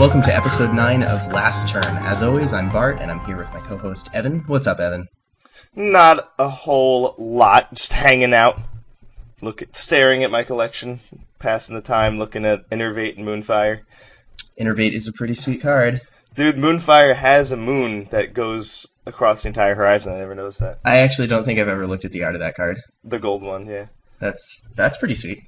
Welcome to episode 9 of Last Turn. As always, I'm Bart, and I'm here with my co-host, Evan. What's up, Evan? Not a whole lot, just hanging out, staring at my collection, passing the time, looking at Innervate and Moonfire. Innervate is a pretty sweet card. Dude, Moonfire has a moon that goes across the entire horizon. I never noticed that. I actually don't think I've ever looked at the art of that card. The gold one, yeah. That's pretty sweet.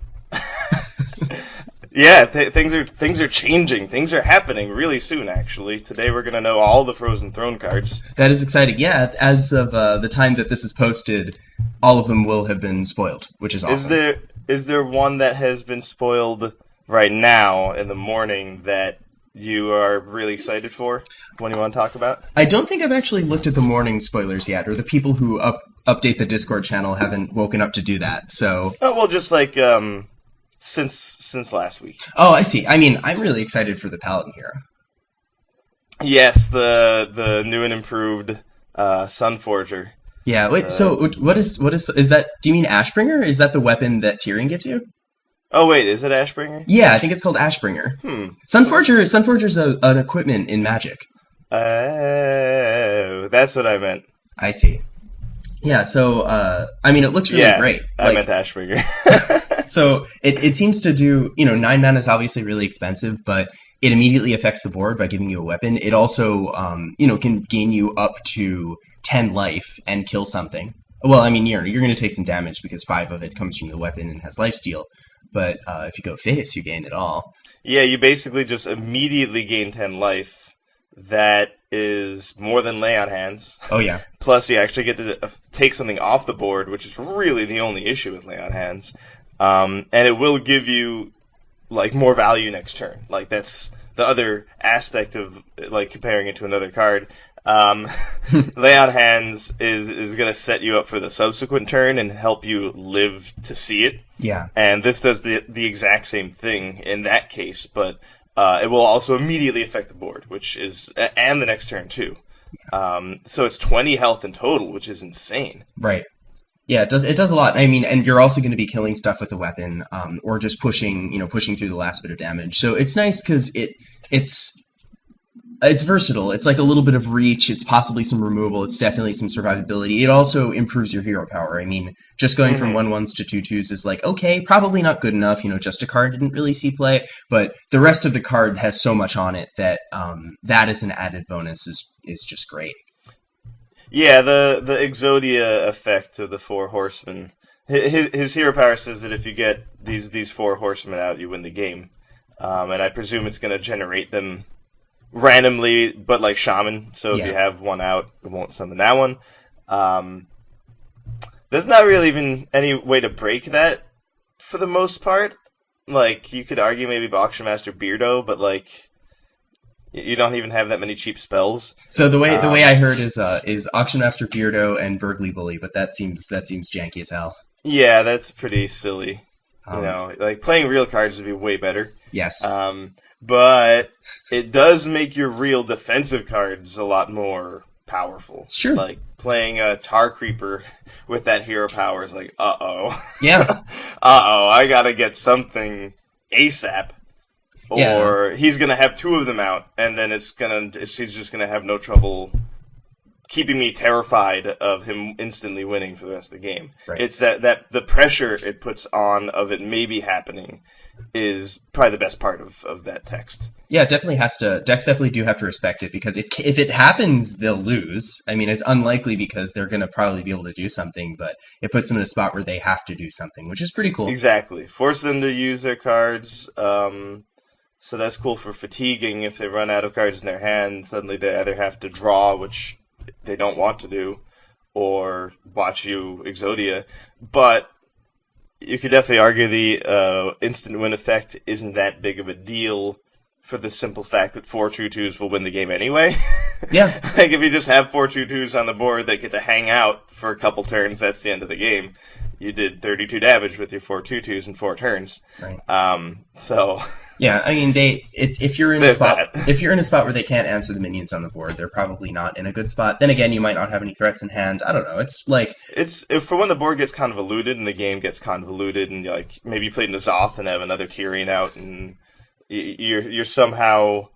Yeah, things are changing. Things are happening really soon, actually. Today we're going to know all the Frozen Throne cards. That is exciting. Yeah, as of the time that this is posted, all of them will have been spoiled, which is awesome. Is there one that has been spoiled right now in the morning that you are really excited for? One you want to talk about? I don't think I've actually looked at the morning spoilers yet, or the people who update the Discord channel haven't woken up to do that, so... Oh, well, just like... Since last week. Oh, I see. I mean, I'm really excited for the Paladin hero. Yes, the new and improved Sunforger. Yeah. Wait. So what is that? Do you mean Ashbringer? Is that the weapon that Tyrion gives you? Oh wait, is it Ashbringer? Yeah, I think it's called Ashbringer. Sunforger's an equipment in Magic. Oh, that's what I meant. I see. Yeah, so, I mean, it looks really great. I meant Ashbringer. So, it seems to do, 9 mana is obviously really expensive, but it immediately affects the board by giving you a weapon. It also, can gain you up to 10 life and kill something. Well, I mean, you're going to take some damage because 5 of it comes from the weapon and has lifesteal, but if you go face, you gain it all. Yeah, you basically just immediately gain 10 life. That is more than Lay on Hands. Oh, yeah. Plus, you actually get to take something off the board, which is really the only issue with Lay on Hands. And it will give you, more value next turn. That's the other aspect of, comparing it to another card. Lay on Hands is going to set you up for the subsequent turn and help you live to see it. Yeah. And this does the exact same thing in that case, but... it will also immediately affect the board, and the next turn too. So it's 20 health in total, which is insane. Right. Yeah, it does a lot. I mean, and you're also going to be killing stuff with the weapon, or just pushing through the last bit of damage. So it's nice because it's versatile. It's like a little bit of reach. It's possibly some removal. It's definitely some survivability. It also improves your hero power. I mean, just going from 1/1s to 2/2s is okay, probably not good enough. Just a card didn't really see play, but the rest of the card has so much on it that that as an added bonus is just great. Yeah, the Exodia effect of the 4 horsemen. His hero power says that if you get these 4 horsemen out, you win the game. And I presume it's going to generate them randomly, but like Shaman. So if you have one out, it won't summon that one. There's not really even any way to break that for the most part. You could argue maybe Auction Master Beardo, but you don't even have that many cheap spells. So the way I heard is Auction Master Beardo and Burgly Bully, but that seems janky as hell. Yeah, that's pretty silly. Playing real cards would be way better. Yes. But it does make your real defensive cards a lot more powerful. It's true. Playing a Tar Creeper with that hero power is uh-oh. Yeah. Uh-oh, I gotta get something ASAP. Or he's gonna have 2 of them out, and then he's just gonna have no trouble keeping me terrified of him instantly winning for the rest of the game. Right. It's that the pressure it puts on of it maybe happening is probably the best part of that text. Yeah, it definitely has to. Decks definitely do have to respect it because if it happens, they'll lose. I mean, it's unlikely because they're going to probably be able to do something, but it puts them in a spot where they have to do something, which is pretty cool. Exactly. Force them to use their cards. So that's cool for fatiguing. If they run out of cards in their hand, suddenly they either have to draw, which they don't want to do, or watch you Exodia. But you could definitely argue the instant win effect isn't that big of a deal for the simple fact that 4 2/2s will win the game anyway. Yeah. If you just have 4 2/2s on the board that get to hang out for a couple turns, that's the end of the game. You did 32 damage with your 4 2/2s in 4 turns. Right. So... Yeah, I mean, if you're in a spot where they can't answer the minions on the board, they're probably not in a good spot. Then again, you might not have any threats in hand. I don't know. It's for when the board gets convoluted and the game gets convoluted, and maybe you played N'Zoth and have another Tyrion out, and you're somehow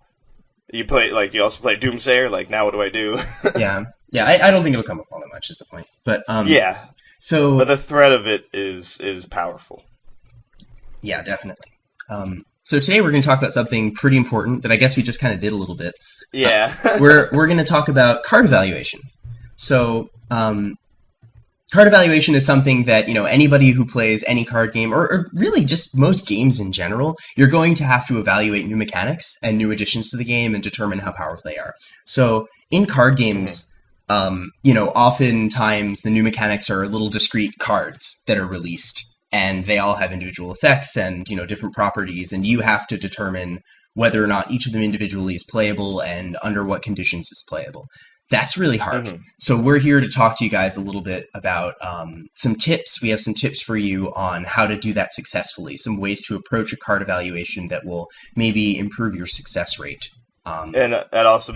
You also play Doomsayer. Like, now what do I do? Yeah, yeah. I don't think it'll come up all that much. Is the point. But Yeah, so but the threat of it is powerful. yeah, definitely. So today we're going to talk about something pretty important that I guess we just kind of did a little bit. Yeah. We're going to talk about card evaluation. So card evaluation is something that, anybody who plays any card game, or really just most games in general, you're going to have to evaluate new mechanics and new additions to the game and determine how powerful they are. So in card games, oftentimes the new mechanics are little discrete cards that are released, and they all have individual effects and, different properties, and you have to determine whether or not each of them individually is playable and under what conditions it's playable. That's really hard. Mm-hmm. So we're here to talk to you guys a little bit about some tips. We have some tips for you on how to do that successfully, some ways to approach a card evaluation that will maybe improve your success rate. And also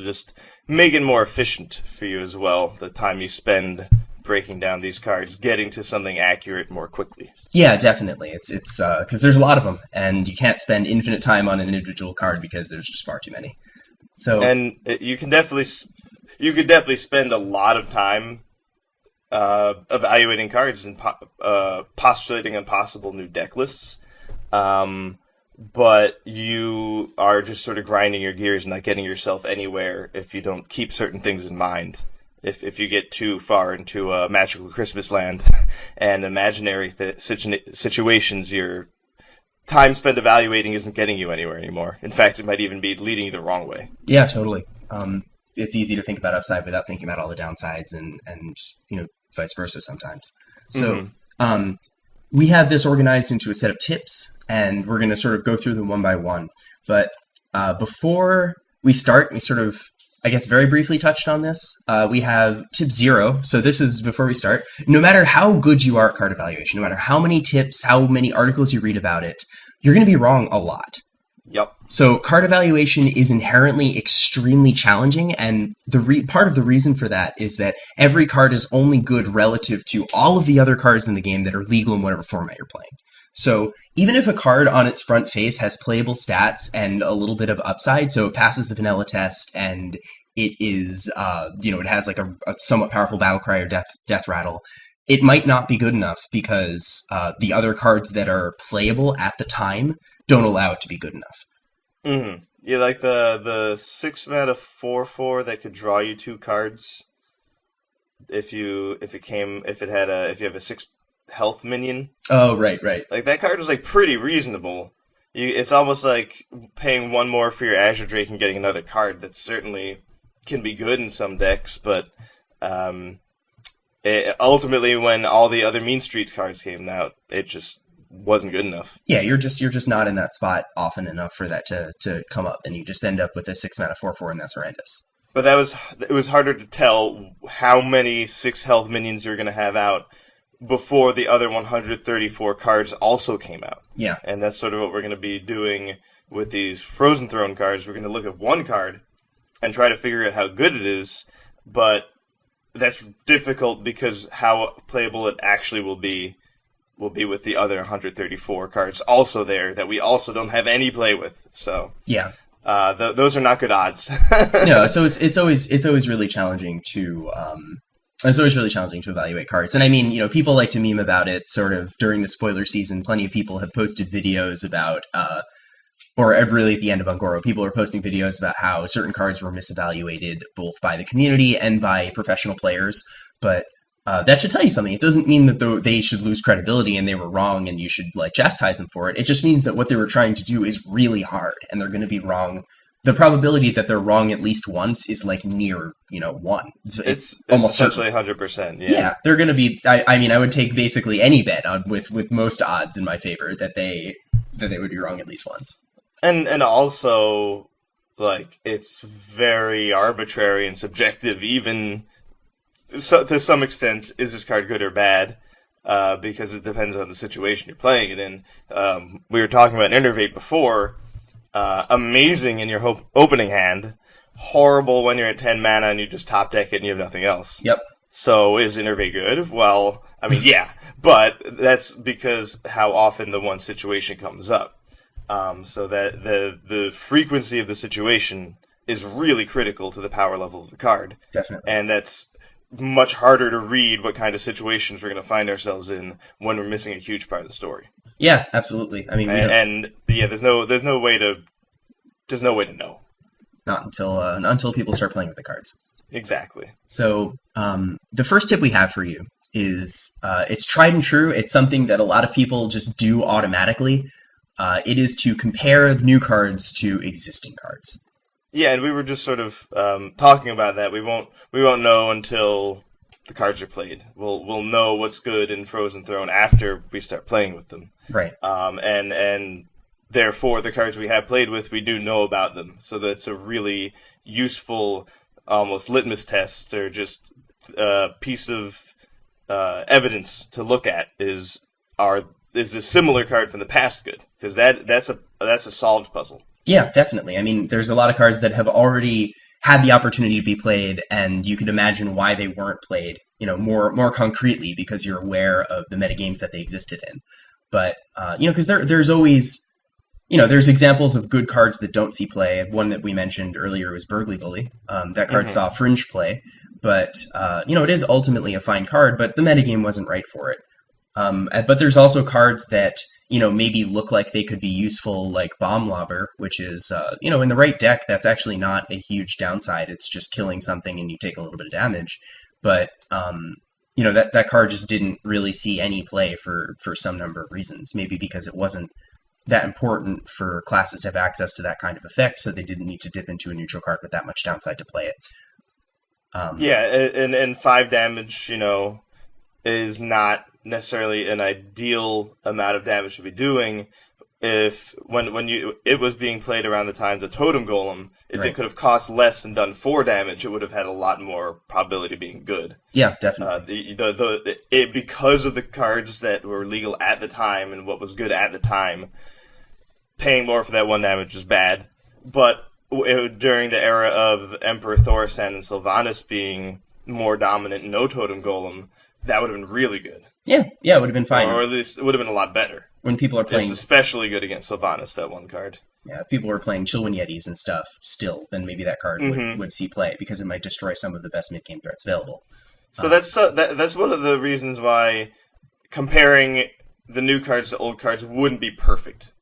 just make it more efficient for you as well, the time you spend breaking down these cards, getting to something accurate more quickly. Yeah, definitely. It's because there's a lot of them, and you can't spend infinite time on an individual card because there's just far too many. So, and you could definitely spend a lot of time evaluating cards and postulating on possible new deck lists. But you are just sort of grinding your gears and not getting yourself anywhere if you don't keep certain things in mind. If you get too far into a magical Christmas land and imaginary situations, your time spent evaluating isn't getting you anywhere anymore. In fact, it might even be leading you the wrong way. Yeah, totally. It's easy to think about upside without thinking about all the downsides, and vice versa sometimes. So we have this organized into a set of tips, and we're going to sort of go through them one by one. But before we start, we sort of, I guess, very briefly touched on this. We have tip 0. So this is before we start. No matter how good you are at card evaluation, no matter how many tips, how many articles you read about it, you're going to be wrong a lot. Yep. So card evaluation is inherently extremely challenging, and part of the reason for that is that every card is only good relative to all of the other cards in the game that are legal in whatever format you're playing. So even if a card on its front face has playable stats and a little bit of upside, so it passes the vanilla test and it is, it has like a somewhat powerful battle cry or death rattle, it might not be good enough because the other cards that are playable at the time don't allow it to be good enough. Mm-hmm. Yeah, like the 6-mana 4/4 that could draw you 2 cards if you have a 6 health minion. Oh, right. Like, that card is like pretty reasonable. It's almost like paying 1 more for your Azure Drake and getting another card that certainly can be good in some decks, but ultimately when all the other Mean Streets cards came out, it just wasn't good enough. Yeah, you're just not in that spot often enough for that to come up, and you just end up with a 6-mana 4/4, and that's horrendous. But it was harder to tell how many 6 health minions you're going to have out before the other 134 cards also came out. Yeah. And that's sort of what we're going to be doing with these Frozen Throne cards. We're going to look at one card and try to figure out how good it is, but that's difficult because how playable it actually will be with the other 134 cards also there that we also don't have any play with. So yeah, those are not good odds. No, so it's always really challenging to evaluate cards. And I mean, people like to meme about it sort of during the spoiler season. Plenty of people have posted videos about, or really at the end of Ungoro, people are posting videos about how certain cards were misevaluated both by the community and by professional players. But that should tell you something. It doesn't mean that they should lose credibility and they were wrong and you should chastise them for it. It just means that what they were trying to do is really hard and they're going to be wrong. The probability that they're wrong at least once is near 1. It's almost essentially 100%. Yeah, they're going to be. I would take basically any bet with most odds in my favor that they would be wrong at least once. And also, it's very arbitrary and subjective, even to some extent. Is this card good or bad? Because it depends on the situation you're playing it in. We were talking about Innervate before. Amazing in your opening hand. Horrible when you're at 10 mana and you just top deck it and you have nothing else. Yep. So is Innervate good? Well, I mean, yeah, but that's because how often the one situation comes up. So that the frequency of the situation is really critical to the power level of the card. Definitely. And that's much harder to read what kind of situations we're going to find ourselves in when we're missing a huge part of the story. Yeah, absolutely. I mean, there's no way to know. Not until people start playing with the cards. Exactly. So the first tip we have for you is it's tried and true. It's something that a lot of people just do automatically. It is to compare new cards to existing cards. Yeah, and we were just sort of talking about that. We won't know until the cards are played. We'll know what's good in Frozen Throne after we start playing with them. Right. And therefore the cards we have played with, we do know about them. So that's a really useful, almost litmus test, or just a piece of evidence to look at. Is a similar card from the past good? Because that's a solved puzzle. Yeah, definitely. I mean, there's a lot of cards that have already had the opportunity to be played, and you could imagine why they weren't played, more concretely, because you're aware of the metagames that they existed in. But because there's always, there's examples of good cards that don't see play. One that we mentioned earlier was Burgly Bully. That card saw fringe play, but it is ultimately a fine card, but the metagame wasn't right for it. But there's also cards that maybe look like they could be useful, like Bomb Lobber, which is in the right deck, that's actually not a huge downside. It's just killing something and you take a little bit of damage. But that card just didn't really see any play for some number of reasons. Maybe because it wasn't that important for classes to have access to that kind of effect, so they didn't need to dip into a neutral card with that much downside to play it. And 5 damage, is not necessarily an ideal amount of damage to be doing. If it was being played around the times of Totem Golem, if it could have cost less and done 4 damage, it would have had a lot more probability of being good. Yeah, definitely. Because of the cards that were legal at the time and what was good at the time, paying more for that 1 damage is bad. But during the era of Emperor Thorsan and Sylvanas being more dominant and no Totem Golem, that would have been really good. Yeah, it would have been fine. Or at least it would have been a lot better. When people are playing... It's especially good against Sylvanas, that one card. Yeah, if people were playing Chillwind Yetis and stuff still, then maybe that card would see play, because it might destroy some of the best mid-game threats available. So that's one of the reasons why comparing the new cards to old cards wouldn't be perfect,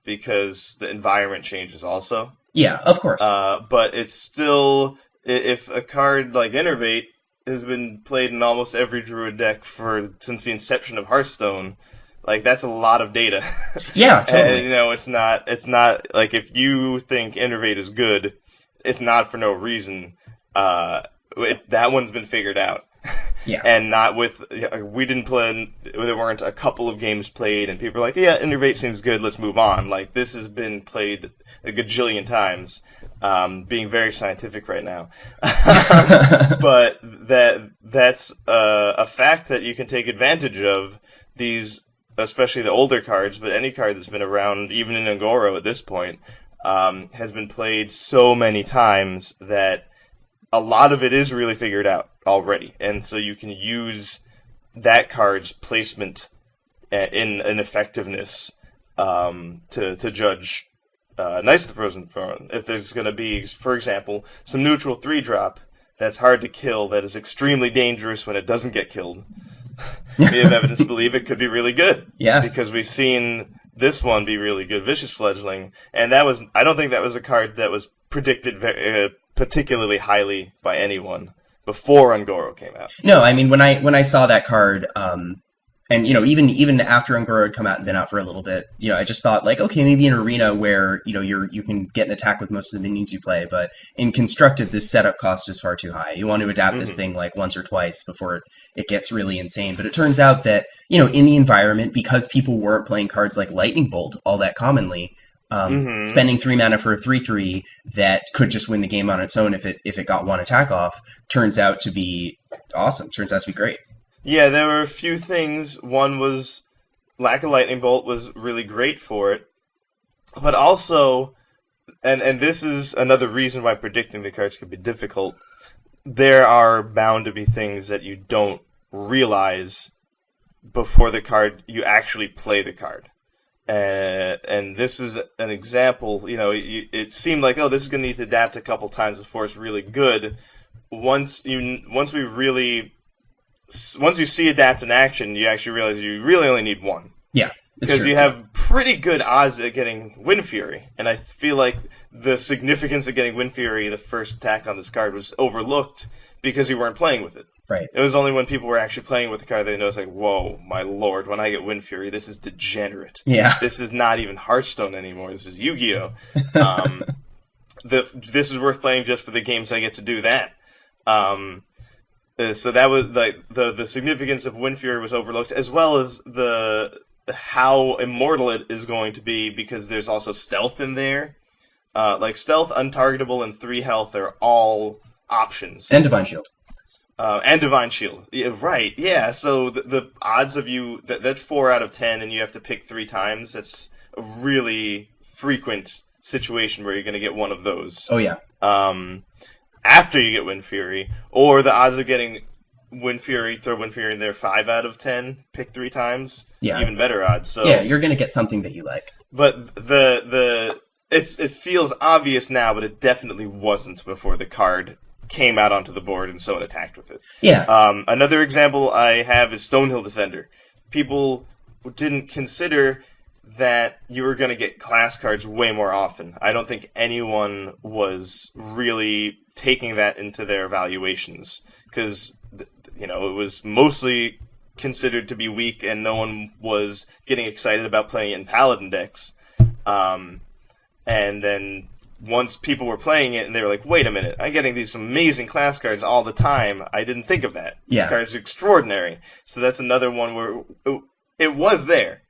because the environment changes also. Yeah, of course. But it's still... If a card like Innervate has been played in almost every Druid deck since the inception of Hearthstone, like, that's a lot of data. Yeah, totally. And, it's not like, if you think Innervate is good, it's not for no reason. That one's been figured out. Yeah. And not with, we didn't play, there weren't a couple of games played, and people are like, yeah, Innervate seems good, let's move on. Like, this has been played a gajillion times. Being very scientific right now. But that's a fact that you can take advantage of. These, especially the older cards, but any card that's been around, even in Angoro at this point, has been played so many times that a lot of it is really figured out already. And so you can use that card's placement in effectiveness to judge Knights of the Frozen Throne. If there's going to be, for example, some neutral 3-drop that's hard to kill, that is extrememely dangerous when it doesn't get killed, we have evidence to believe it could be really good. Yeah. Because we've seen this one be really good, Vicious Fledgling, and I don't think that was a card that was predicted particularly highly by anyone before Ungoro came out. No, I mean, when I saw that card, and even after Ungoro had come out and been out for a little bit, I just thought, like, okay, maybe an arena where you can get an attack with most of the minions you play, but in constructed, this setup cost is far too high. You want to adapt this thing like once or twice before it gets really insane. But it turns out that in the environment, because people weren't playing cards like Lightning Bolt all that commonly, spending 3 mana for a 3/3 that could just win the game on its own if it got one attack off turns out to be awesome. Turns out to be great. Yeah, there were a few things. One was lack of Lightning Bolt was really great for it. But also, and this is another reason why predicting the cards could be difficult, there are bound to be things that you don't realize before you actually play the card. And this is an example. It seemed like, oh, this is going to need to adapt a couple times before it's really good. Once you see adapt in action, you actually realize you really only need one. Yeah, because you have pretty good odds at getting Wind Fury, and I feel like the significance of getting Wind Fury, the first attack on this card, was overlooked because you weren't playing with it. Right. It was only when people were actually playing with the card they noticed, like, whoa, my lord, when I get Wind Fury, this is degenerate. Yeah. This is not even Hearthstone anymore. This is Yu-Gi-Oh! This is worth playing just for the games I get to do that. So that was like the significance of Wind Fury was overlooked, as well as how immortal it is going to be, because there's also stealth in there. Like stealth, untargetable, and 3 health are all options. And Divine Shield. And Divine Shield. Yeah, right, yeah. So the odds of you... That's 4 out of 10, and you have to pick 3 times. That's a really frequent situation where you're going to get one of those. Oh, yeah. After you get Wind Fury, or the odds of getting Wind Fury, throw Wind Fury in there 5 out of 10, pick 3 times, even better odds. So yeah, you're going to get something that you like. But it feels obvious now, but it definitely wasn't before the card came out onto the board and someone attacked with it. Yeah. Another example I have is Stonehill Defender. People didn't consider that you were going to get class cards way more often. I don't think anyone was really taking that into their evaluations, because it was mostly considered to be weak, and no one was getting excited about playing it in Paladin decks. And then once people were playing it, and they were like, wait a minute, I'm getting these amazing class cards all the time. I didn't think of that. Yeah. This card's extraordinary. So that's another one where it was there.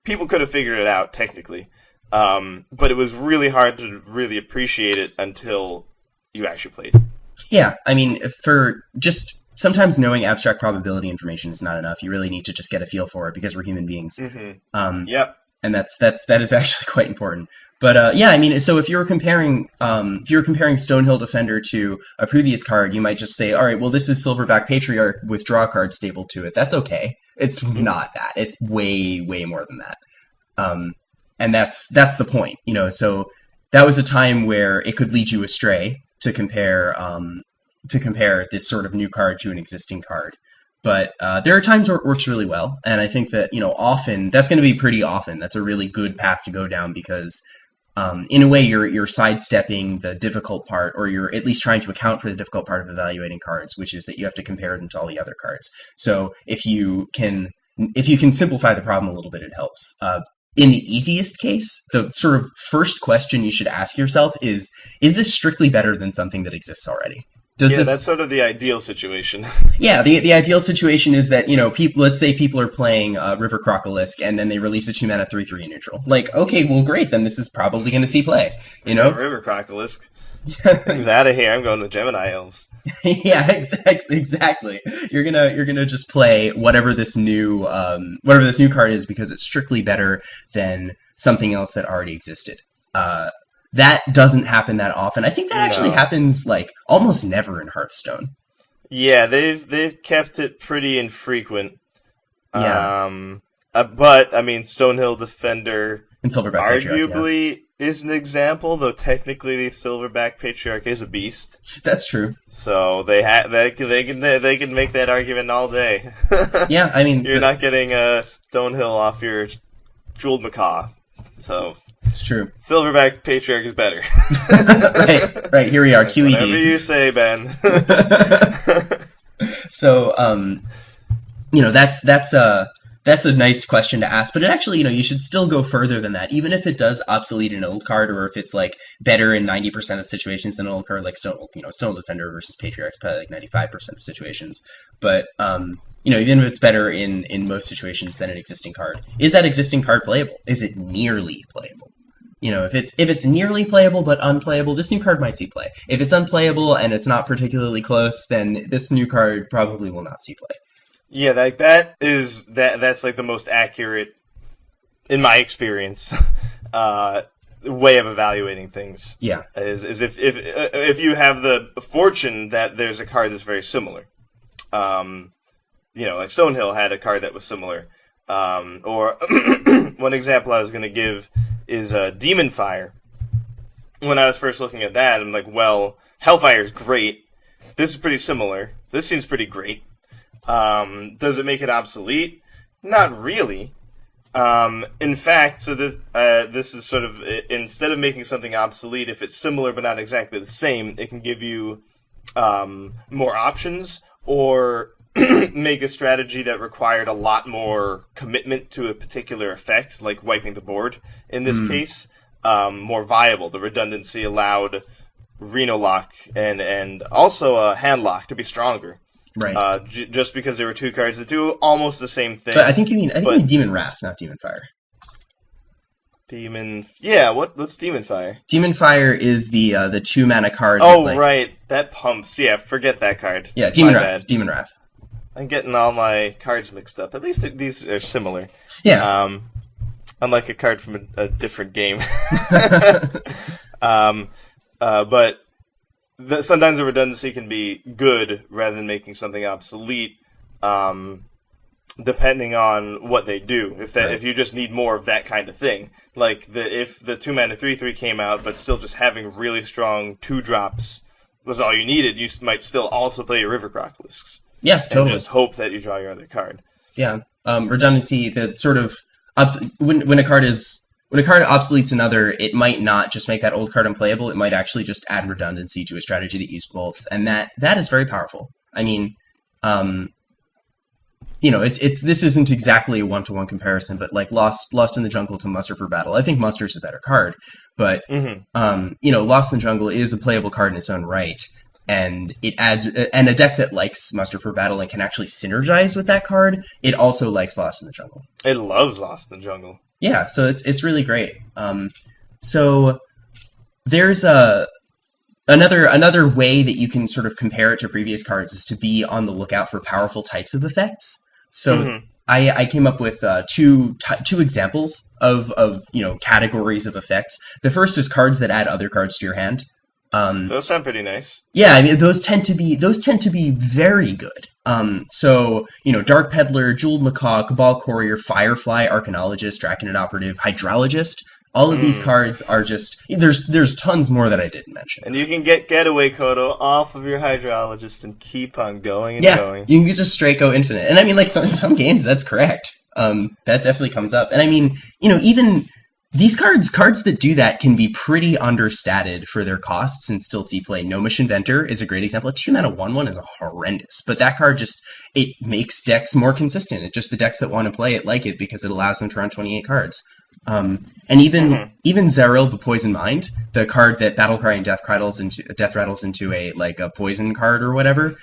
People could have figured it out, technically. But it was really hard to really appreciate it until you actually played it. Yeah, I mean, for just sometimes knowing abstract probability information is not enough. You really need to just get a feel for it, because we're human beings. Mm-hmm. Yep. And that is actually quite important. But yeah, I mean, so if you're comparing Stonehill Defender to a previous card, you might just say, all right, well, this is Silverback Patriarch with draw card stapled to it. That's okay. It's not that. It's way, way more than that. And that's the point, So that was a time where it could lead you astray to compare this sort of new card to an existing card. But there are times where it works really well, and I think that often that's going to be pretty often. That's a really good path to go down, because in a way you're sidestepping the difficult part, or you're at least trying to account for the difficult part of evaluating cards, which is that you have to compare them to all the other cards. So if you can simplify the problem a little bit, it helps. In the easiest case, the sort of first question you should ask yourself is this strictly better than something that exists already? That's sort of the ideal situation. Yeah, the ideal situation is that, let's say people are playing River Crocolisk, and then they release a 2-mana 3/3 in neutral. Like, okay, well, great, then this is probably going to see play, River Crocolisk. He's out of here. I'm going to Gemini Elves. Yeah, exactly. You're gonna just play whatever this new card is, because it's strictly better than something else that already existed. That doesn't happen that often. I think that actually happens like almost never in Hearthstone. Yeah, they've kept it pretty infrequent. Yeah. But I mean, Stonehill Defender and Silverback arguably is an example, though technically the Silverback Patriarch is a beast. That's true. So they can make that argument all day. Yeah, I mean, you're not getting a Stonehill off your Jeweled Macaw, so. It's true. Silverback Patriarch is better. right. Here we are. QED. Whatever you say, Ben. So, that's a nice question to ask, but it actually, you should still go further than that, even if it does obsolete an old card, or if it's like better in 90% of situations than an old card, like Stone Defender versus Patriarch, probably like 95% of situations. But even if it's better in most situations than an existing card, is that existing card playable? Is it nearly playable? If it's nearly playable but unplayable, this new card might see play. If it's unplayable and it's not particularly close, then this new card probably will not see play. Yeah, that's like the most accurate, in my experience, way of evaluating things. Yeah, is if you have the fortune that there's a card that's very similar. Like Stonehill had a card that was similar. Or one example I was going to give is Demon Fire. When I was first looking at that, I'm like, well, Hellfire is great. This is pretty similar. This seems pretty great. Does it make it obsolete? Not really. In fact, so this is sort of, instead of making something obsolete, if it's similar but not exactly the same, it can give you more options, or make a strategy that required a lot more commitment to a particular effect, like wiping the board in this case, more viable. The redundancy allowed Reno Lock and also a Hand Lock to be stronger. Right. Just because there were two cards that do almost the same thing. But I think you mean Demon Wrath, not Demon Fire. What's Demon Fire? Demon Fire is the 2-mana card. Oh, right, that pumps. Yeah, forget that card. Yeah, Demon Wrath. Demon Wrath. I'm getting all my cards mixed up. At least these are similar. Yeah. Unlike a card from a different game. But sometimes the redundancy can be good rather than making something obsolete, depending on what they do. If you just need more of that kind of thing, like if the 2-mana 3/3 came out, but still just having really strong 2-drops was all you needed, you might still also play your River Crocolisks. Yeah, totally. And just hope that you draw your other card. Yeah, redundancy. That sort of when a card obsoletes another, it might not just make that old card unplayable. It might actually just add redundancy to a strategy that uses both, and that is very powerful. I mean, this isn't exactly a 1-to-1 comparison, but like Lost in the Jungle to Muster for Battle. I think Muster's a better card, but Lost in the Jungle is a playable card in its own right. And it adds, and a deck that likes Muster for Battle and can actually synergize with that card, it also likes Lost in the Jungle. It loves Lost in the Jungle. Yeah, so it's really great. So there's another way that you can sort of compare it to previous cards is to be on the lookout for powerful types of effects. So I came up with two examples of categories of effects. The first is cards that add other cards to your hand. Those sound pretty nice. Yeah, I mean those tend to be very good. So Dark Peddler, Jeweled Macaw, Cabal Courier, Firefly, Arcanologist, Draconid Operative, Hydrologist. All of these cards are just there's tons more that I didn't mention. And you can get Getaway Kodo off of your Hydrologist and keep on going and going. You can just straight go infinite. And I mean, like in some games that's correct. That definitely comes up. And I mean, even these cards that do that can be pretty understated for their costs and still see play. Gnomish Inventor is a great example. A 2-mana 1/1 is horrendous, but that card it makes decks more consistent. It's just the decks that want to play it like it because it allows them to run 28 cards. And even Zeril, the Poison Mind, the card that Battlecry and Death Rattles into a poison card or whatever.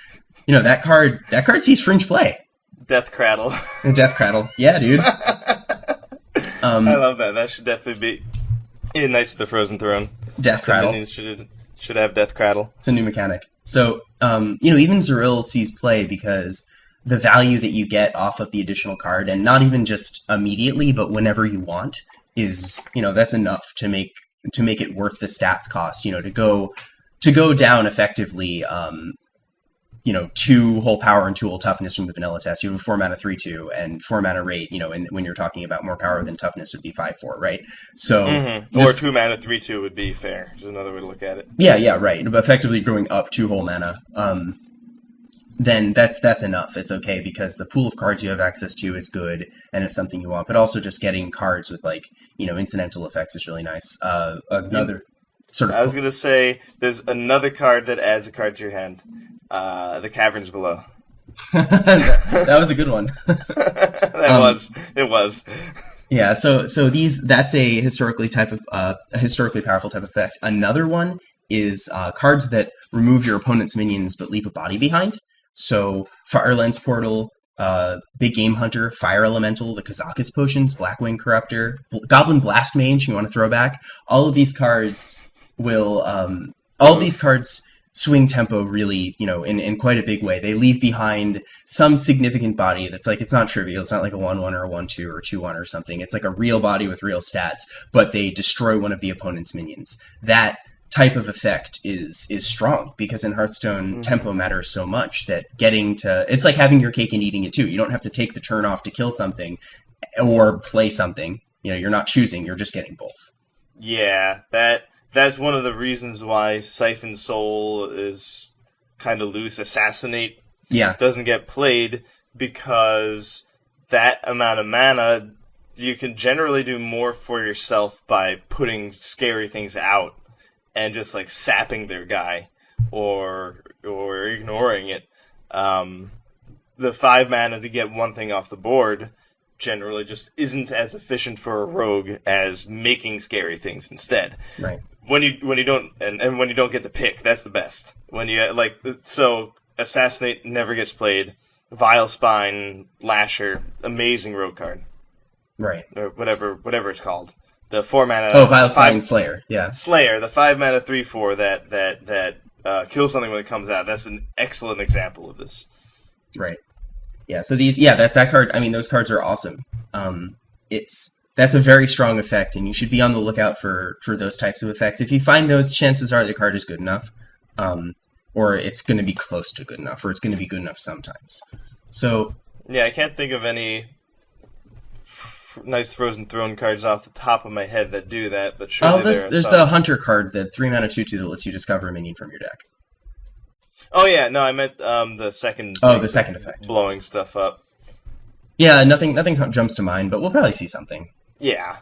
That card sees fringe play. Death Cradle. Death Cradle. Yeah, dude. I love that. That should definitely be in Knights of the Frozen Throne. Death Cradle. Should have Death Cradle. It's a new mechanic. So, even Zeril sees play because the value that you get off of the additional card, and not even just immediately, but whenever you want, is that's enough to make it worth the stats cost. To go down effectively. 2 whole power and 2 whole toughness from the vanilla test. You have a 4-mana 3/2 and 4-mana rate. And when you're talking about more power than toughness would be 5/4, right? So or 2-mana 3/2 would be fair. Just another way to look at it. Yeah, right. But effectively growing up 2 whole mana. Then that's enough. It's okay because the pool of cards you have access to is good and it's something you want. But also just getting cards with incidental effects is really nice. Another sort of. I was gonna say there's another card that adds a card to your hand. The Caverns Below. That was a good one. It was. Yeah, so that's a historically powerful type of effect. Another one is cards that remove your opponent's minions but leave a body behind. So Firelens Portal, Big Game Hunter, Fire Elemental, the Kazakus Potions, Blackwing Corruptor, Goblin Blast Mage. You want to throw back? All of these cards will. All of these cards swing tempo really, in quite a big way. They leave behind some significant body that's it's not trivial. It's not like a 1/1 or a 1/2 or 2/1 or something. It's like a real body with real stats, but they destroy one of the opponent's minions. That type of effect is strong because in Hearthstone tempo matters so much that it's like having your cake and eating it too. You don't have to take the turn off to kill something or play something. You're not choosing, you're just getting both. Yeah, that's one of the reasons why Siphon Soul is kind of loose. Assassinate Yeah. doesn't get played because that amount of mana, you can generally do more for yourself by putting scary things out and just like sapping their guy or ignoring it. The 5 mana to get one thing off the board generally just isn't as efficient for a rogue as making scary things instead. Right. When you don't and when you don't get to pick, that's the best. When you so Assassinate never gets played. Vile Spine, Lasher, amazing rogue card. Right. Or whatever it's called. The 4 mana. Oh, Vile Spine Slayer. Yeah. Slayer, the 5 mana 3/4 that kills something when it comes out. That's an excellent example of this. Right. Yeah. So that card. I mean, those cards are awesome. That's a very strong effect, and you should be on the lookout for those types of effects. If you find those, chances are the card is good enough, or it's going to be close to good enough, or it's going to be good enough sometimes. So yeah, I can't think of any nice Frozen Throne cards off the top of my head that do that, but surely there's the Hunter card, the 3-mana 2/2 that lets you discover a minion from your deck. Oh yeah, no, I meant the second. Oh, the second effect, blowing stuff up. Yeah, nothing jumps to mind, but we'll probably see something. Yeah.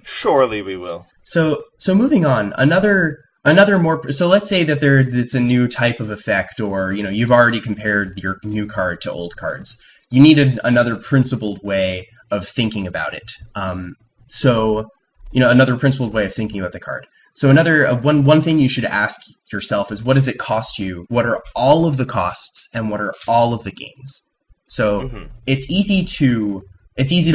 Surely we will. So moving on, another more. So let's say that it's a new type of effect, or you've already compared your new card to old cards. You need another principled way of thinking about it. Another principled way of thinking about the card. So one thing you should ask yourself is, what does it cost you? What are all of the costs, and what are all of the gains? So it's easy to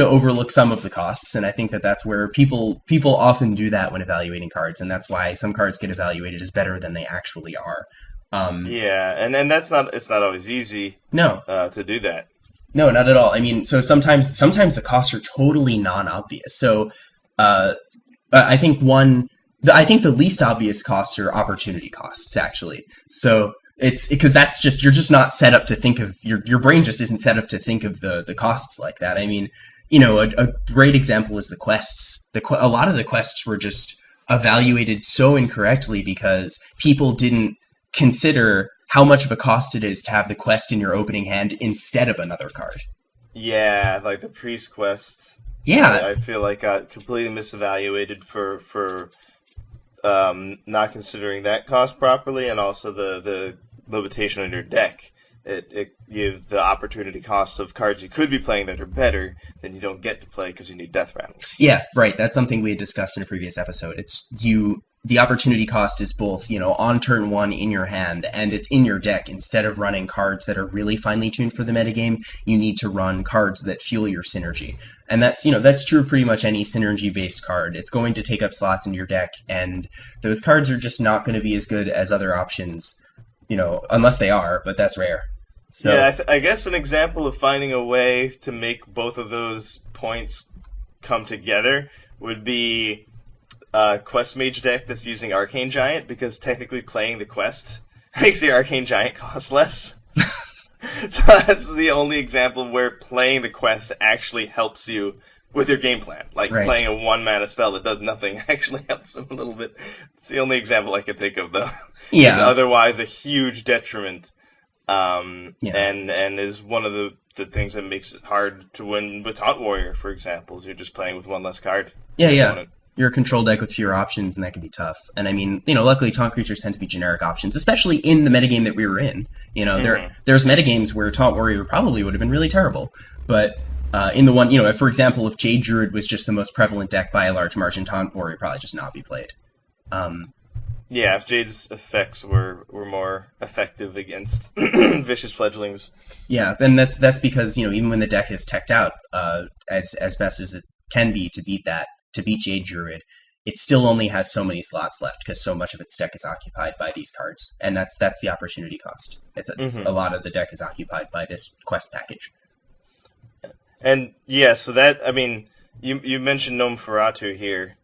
overlook some of the costs, and I think that's where people often do that when evaluating cards, and that's why some cards get evaluated as better than they actually are. Yeah, and it's not always easy. No. To do that. No, not at all. I mean, so sometimes the costs are totally non-obvious. So I think the least obvious costs are opportunity costs, actually. So it's because you're just not set up to think of, your brain just isn't set up to think of the costs like that. I mean, a great example is the quests. A lot of the quests were just evaluated so incorrectly because people didn't consider how much of a cost it is to have the quest in your opening hand instead of another card. Yeah, like the priest quest. Yeah, I feel like got completely misevaluated for not considering that cost properly, and also the limitation on your deck. It gives the opportunity cost of cards you could be playing that are better than you don't get to play because you need death rattles. Yeah, right. That's something we had discussed in a previous episode. The opportunity cost is both, on turn 1 in your hand, and it's in your deck. Instead of running cards that are really finely tuned for the metagame, you need to run cards that fuel your synergy. And that's true of pretty much any synergy-based card. It's going to take up slots in your deck, and those cards are just not going to be as good as other options, unless they are, but that's rare. So yeah, I guess an example of finding a way to make both of those points come together would be Quest Mage deck that's using Arcane Giant, because technically playing the quest makes the Arcane Giant cost less. So that's the only example where playing the quest actually helps you with your game plan. Like right. Playing a 1-mana spell that does nothing actually helps them a little bit. It's the only example I can think of, though. Yeah. It's otherwise a huge detriment. Yeah. And is one of the things that makes it hard to win with Taunt Warrior, for example, is you're just playing with one less card. Yeah. You're a control deck with fewer options, and that can be tough. And I mean, luckily taunt creatures tend to be generic options, especially in the metagame that we were in. There's metagames where Taunt Warrior probably would have been really terrible. But in the one, for example, if Jade Druid was just the most prevalent deck by a large margin, Taunt Warrior would probably just not be played. Yeah, if Jade's effects were more effective against vicious fledglings. Yeah, and that's because, even when the deck is teched out as best as it can be to beat Jade Druid, it still only has so many slots left because so much of its deck is occupied by these cards, and that's the opportunity cost. It's a lot of the deck is occupied by this quest package. And yeah, so that, I mean, you mentioned Gnomeferatu here.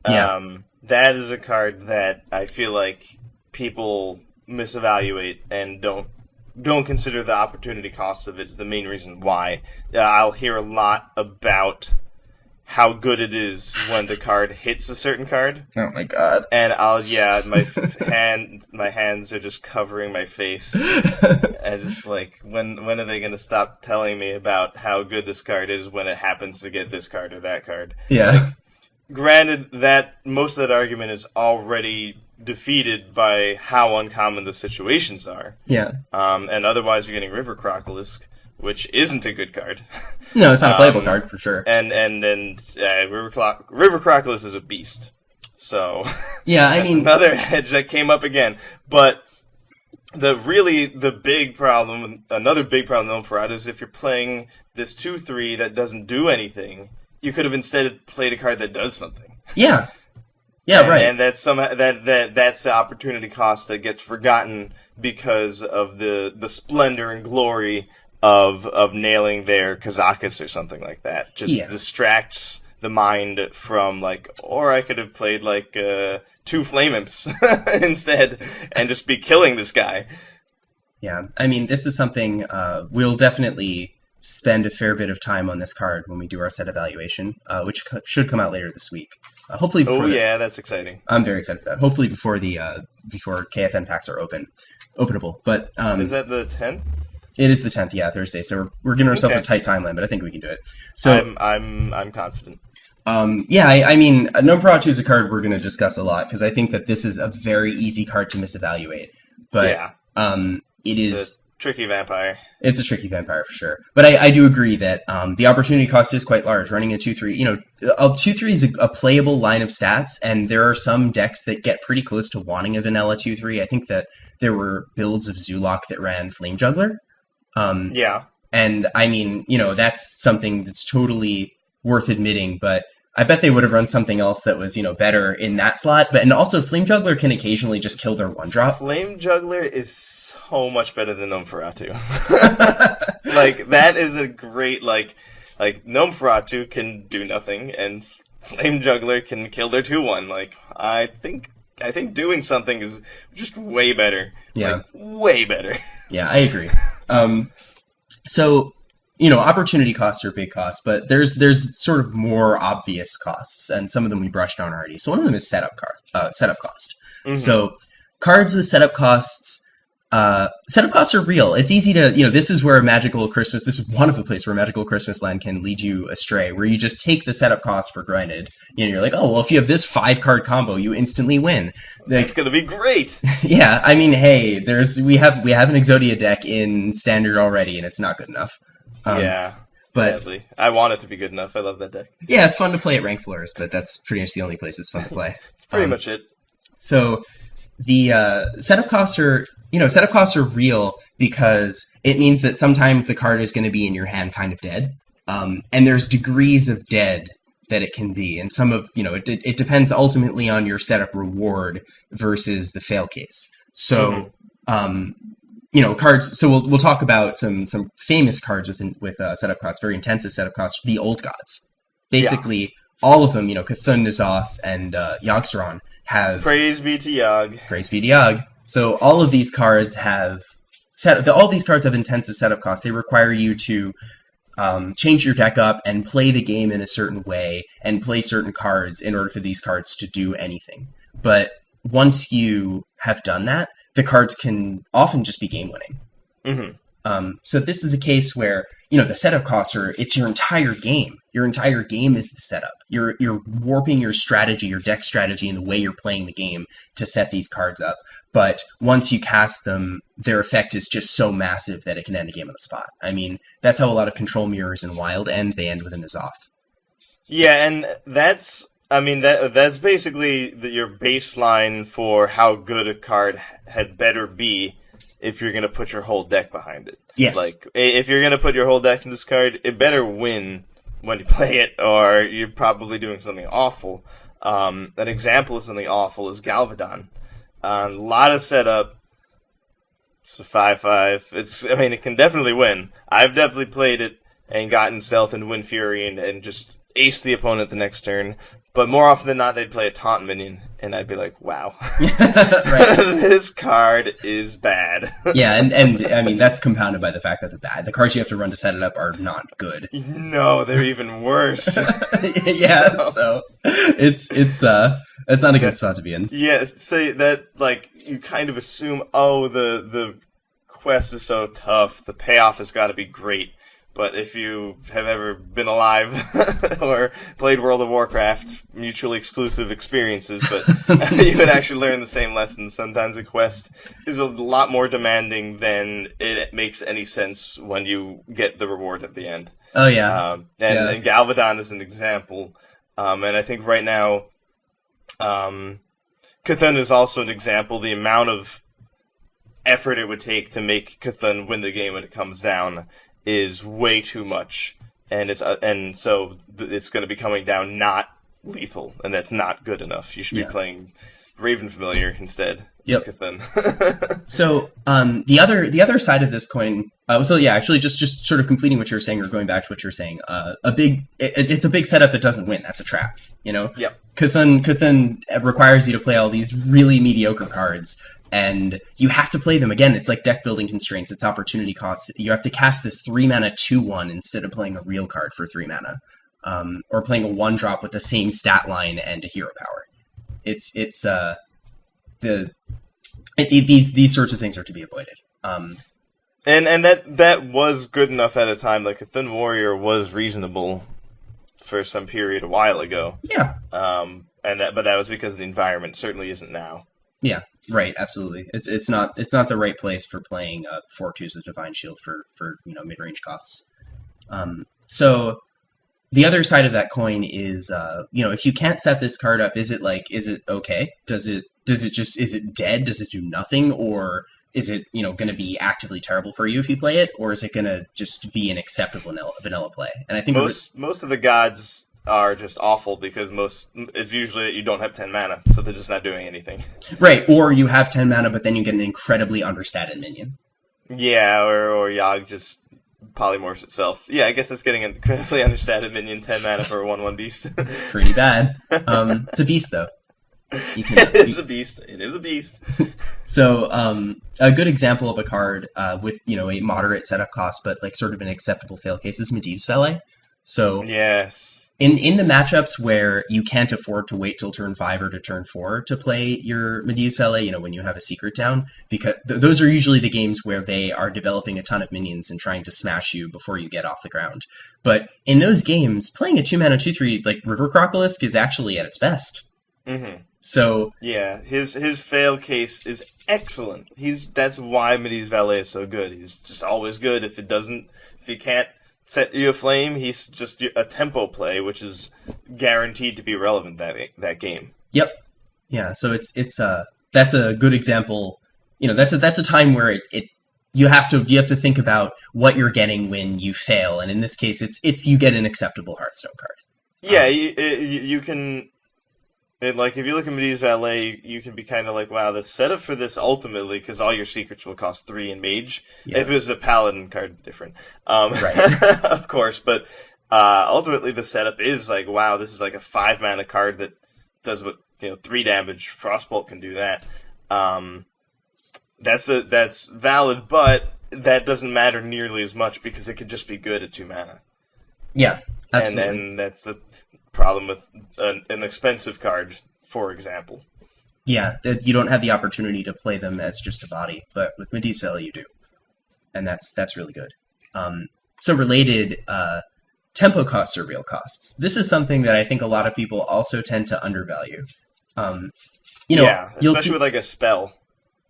Yeah. That is a card that I feel like people misevaluate and don't consider the opportunity cost of it is the main reason why. I'll hear a lot about how good it is when the card hits a certain card. Oh my god. And my hands are just covering my face. And just like, when are they going to stop telling me about how good this card is when it happens to get this card or that card? Yeah. Like, granted that most of that argument is already defeated by how uncommon the situations are. Yeah. And otherwise you're getting River Crocolisk, which isn't a good card. No, it's not a playable card for sure. And River Crocolisk is a beast. So yeah, I mean, another edge that came up again. But another big problem with Gnomeferatu is if you're playing this 2/3 that doesn't do anything, you could have instead played a card that does something. Yeah. Yeah, right. And that's that's the opportunity cost that gets forgotten because of the splendor and glory of nailing their Kazakus or something like that. Just distracts the mind from, like, or I could have played like 2 Flame Imps instead and just be killing this guy. Yeah, I mean, this is something we'll definitely spend a fair bit of time on this card when we do our set evaluation, which should come out later this week. Hopefully before that's exciting. I'm very excited for that. Hopefully before before KFN packs are openable. But is that the 10th? It is the 10th, yeah, Thursday. So we're giving ourselves a tight timeline, but I think we can do it. So I'm confident. I mean, Gnomeferatu is a card we're going to discuss a lot because I think that this is a very easy card to misevaluate. But it's a tricky vampire. It's a tricky vampire for sure. But I do agree that the opportunity cost is quite large. Running a 2/3, a 2/3 is a playable line of stats, and there are some decks that get pretty close to wanting a vanilla 2/3. I think that there were builds of Zulok that ran Flame Juggler. And I mean, that's something that's totally worth admitting, but I bet they would have run something else that was, better in that slot. And also, Flame Juggler can occasionally just kill their 1-drop. Flame Juggler is so much better than Gnomeferatu. Like, that is a great, like Gnomeferatu can do nothing, and Flame Juggler can kill their 2/1. Like, I think doing something is just way better. Yeah. Like, way better. Yeah, I agree. So, opportunity costs are big costs, but there's sort of more obvious costs, and some of them we brushed on already. So one of them is setup cost. Mm-hmm. So cards with setup costs are real. It's easy to, this is where this is one of the places where Magical Christmas Land can lead you astray, where you just take the setup cost for granted. You're like, oh, well, if you have this 5-card combo, you instantly win. That's going to be great. Yeah, I mean, hey, we have an Exodia deck in Standard already, and it's not good enough. Sadly. I want it to be good enough. I love that deck. Yeah, it's fun to play at Rank Floors, but that's pretty much the only place it's fun to play. It's pretty much it. So the setup costs are real because it means that sometimes the card is going to be in your hand kind of dead. And there's degrees of dead that it can be. And some of, it depends ultimately on your setup reward versus the fail case. So, cards. So we'll talk about some famous cards with setup costs, very intensive setup costs. The Old Gods, basically all of them. Cthulhu N'Zoth and Yogg-Saron have. Praise be to Yogg. Praise be to Yogg. So all of these cards have intensive setup costs. They require you to change your deck up and play the game in a certain way and play certain cards in order for these cards to do anything. But once you have done that, the cards can often just be game-winning. Mm-hmm. So this is a case where, the setup costs it's your entire game. Your entire game is the setup. You're warping your strategy, your deck strategy, and the way you're playing the game to set these cards up. But once you cast them, their effect is just so massive that it can end a game on the spot. I mean, that's how a lot of control mirrors in Wild end. They end with a N'Zoth. Yeah, and that's basically your baseline for how good a card had better be if you're going to put your whole deck behind it. Yes. Like, if you're going to put your whole deck in this card, it better win when you play it, or you're probably doing something awful. An example of something awful is Galvadon. A lot of setup. It's a 5/5. It can definitely win. I've definitely played it and gotten Stealth and Wind Fury and just ace the opponent the next turn. But more often than not, they'd play a taunt minion, and I'd be like, wow. This card is bad. Yeah, and I mean, that's compounded by the fact that the cards you have to run to set it up are not good. No, they're even worse. Yeah, so it's not a good spot to be in. Yeah, say that, like, you kind of assume, oh, the quest is so tough, the payoff has got to be great. But if you have ever been alive or played World of Warcraft, mutually exclusive experiences, but you would actually learn the same lessons. Sometimes a quest is a lot more demanding than it makes any sense when you get the reward at the end. Oh, yeah. And Galvadon is an example. And I think right now, Cthulhu is also an example. The amount of effort it would take to make Cthulhu win the game when it comes down is way too much, and so it's going to be coming down not lethal, and that's not good enough. You should be playing Raven Familiar instead. Yep. Cthulhu. So the other side of this coin. Actually, just sort of completing what you were saying, or going back to what you were saying. It's a big setup that doesn't win. That's a trap. You know. Yep. Cthulhu requires you to play all these really mediocre cards. And you have to play them again. It's like deck building constraints. It's opportunity costs. You have to cast this 3-mana 2/1 instead of playing a real card for 3 mana, or playing a 1-drop with the same stat line and a hero power. These sorts of things are to be avoided. And that was good enough at a time. Like, a Thin Warrior was reasonable for some period a while ago. Yeah. But that was because the environment certainly isn't now. Yeah. Right, absolutely. It's not the right place for playing 4/2s of Divine Shield for mid-range costs. So the other side of that coin is if you can't set this card up, is it okay? Is it dead? Does it do nothing, or is it going to be actively terrible for you if you play it, or is it going to just be an acceptable vanilla play? And I think most of the gods are just awful because it's usually that you don't have 10 mana, so they're just not doing anything. Right, or you have 10 mana, but then you get an incredibly understated minion. Yeah, or Yogg just polymorphs itself. Yeah, I guess that's getting an incredibly understated minion, 10 mana for a 1/1 beast. It's pretty bad. It's a beast, though. It is a beast. It is a beast. So, a good example of a card with a moderate setup cost, but like sort of an acceptable fail case is Medivh's Valet. So yes. In the matchups where you can't afford to wait till turn 5 or to turn 4 to play your Medivh's Valet, when you have a secret down, because those are usually the games where they are developing a ton of minions and trying to smash you before you get off the ground. But in those games, playing a 2-mana 2/3 like River Crocolisk is actually at its best. Mm-hmm. So yeah, his fail case is excellent. That's why Medivh's Valet is so good. He's just always good. If you can't set you aflame, he's just a tempo play, which is guaranteed to be relevant that game. Yep. Yeah. So that's a good example. That's a time where you have to think about what you're getting when you fail, and in this case, it's you get an acceptable Hearthstone card. Yeah, you can. If you look at Medivh's Valet, you can be kind of like, wow, the setup for this ultimately, because all your secrets will cost 3 in Mage. Yeah. If it was a Paladin card, different. Right. Of course, but ultimately the setup is like, wow, this is like a 5-mana card that does what 3 damage. Frostbolt can do that. That's valid, but that doesn't matter nearly as much because it could just be good at 2 mana. Yeah, absolutely. And that's the problem with an expensive card, for example. Yeah, you don't have the opportunity to play them as just a body, but with Medivh's Valet you do, and that's really good. So related, tempo costs are real costs. This is something that I think a lot of people also tend to undervalue. Especially with like a spell.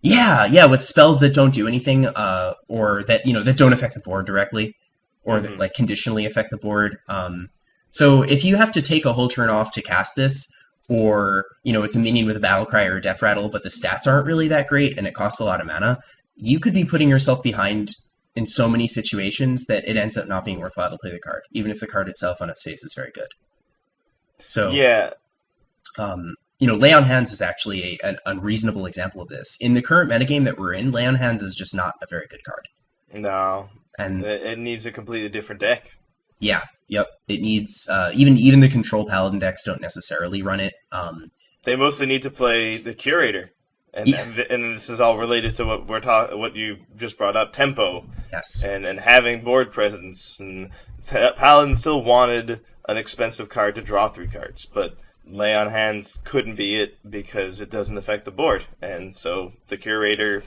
Yeah, with spells that don't do anything, or that don't affect the board directly, or that like conditionally affect the board. So if you have to take a whole turn off to cast this, or it's a minion with a battle cry or a death rattle, but the stats aren't really that great and it costs a lot of mana, you could be putting yourself behind in so many situations that it ends up not being worthwhile to play the card, even if the card itself on its face is very good. So yeah. Lay on Hands is actually an unreasonable example of this. In the current metagame that we're in, Lay on Hands is just not a very good card. No, and it needs a completely different deck. Yeah, yep. It needs even the control paladin decks don't necessarily run it. They mostly need to play the curator, and Yeah, and this is all related to what you just brought up, tempo, yes, and having board presence. And Paladin still wanted an expensive card to draw 3 cards, but lay on hands couldn't be it because it doesn't affect the board, and so the curator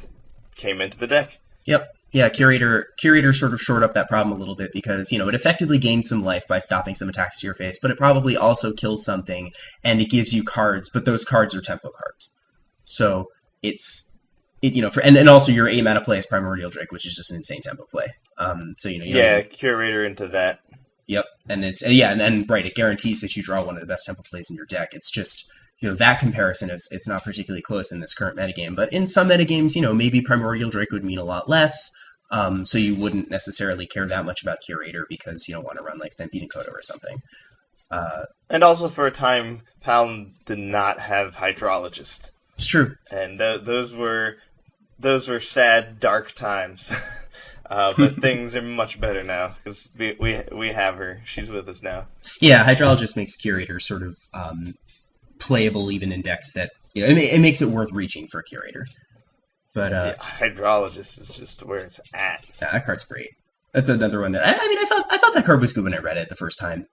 came into the deck. yep. Yeah, curator sort of shored up that problem a little bit because it effectively gains some life by stopping some attacks to your face, but it probably also kills something and it gives you cards, but those cards are tempo cards. So it's for and also your 8 mana play is Primordial Drake, which is just an insane tempo play. So Yeah, curator into that. Yep, and and then right, it guarantees that you draw one of the best tempo plays in your deck. It's just that comparison is it's not particularly close in this current metagame, but in some metagames, maybe Primordial Drake would mean a lot less. So you wouldn't necessarily care that much about Curator because you don't want to run like Stampede and Kodo or something. And also for a time, Paladin did not have Hydrologist. It's true. And those were sad, dark times. But things are much better now because we have her. She's with us now. Yeah, Hydrologist makes Curator sort of playable even in decks that it makes it worth reaching for a Curator. But yeah, Hydrologist is just where it's at. Yeah, that card's great. That's another one that I thought that card was good when I read it the first time.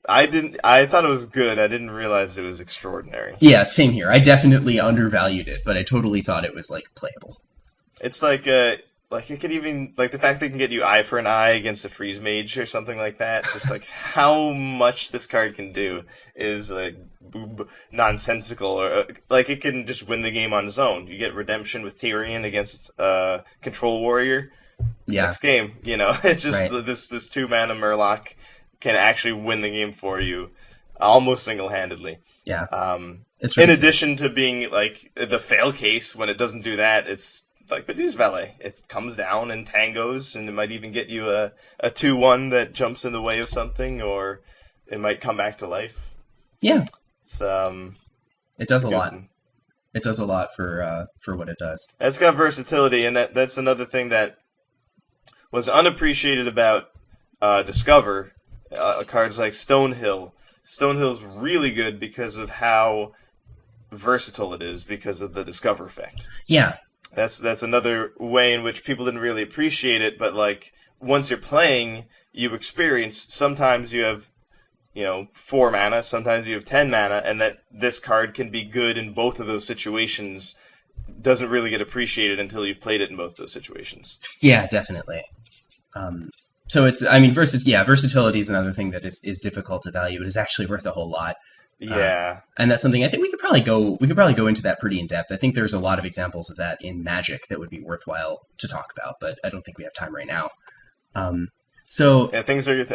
I thought it was good. I didn't realize it was extraordinary. Yeah, same here. I definitely undervalued it, but I totally thought it was like playable. It's like it could even the fact that it can get you eye for an eye against a freeze mage or something like that. Just like how much this card can do is like nonsensical. Or it can just win the game on its own. You get redemption with Tyrion against Control Warrior. Yeah. Next game, it's just right. this 2-mana Murloc can actually win the game for you, almost single-handedly. Yeah. It's really in addition to being like the fail case when it doesn't do that, it's like Batiste Valet. It comes down and tangos, and it might even get you a 2/1 that jumps in the way of something, or it might come back to life. Yeah. It's it does a lot. It does a lot for what it does. It's got versatility, and that's another thing that was unappreciated about Discover. Cards like Stonehill. Stonehill's really good because of how versatile it is because of the Discover effect. Yeah. That's another way in which people didn't really appreciate it, but once you're playing, you experience sometimes you have 4 mana, sometimes you have 10 mana, and that this card can be good in both of those situations doesn't really get appreciated until you've played it in both those situations. Yeah, definitely. So versatility is another thing that is difficult to value, but is actually worth a whole lot. Yeah. And that's something I think we could probably go into that pretty in depth. I think there's a lot of examples of that in Magic that would be worthwhile to talk about, but I don't think we have time right now. So yeah,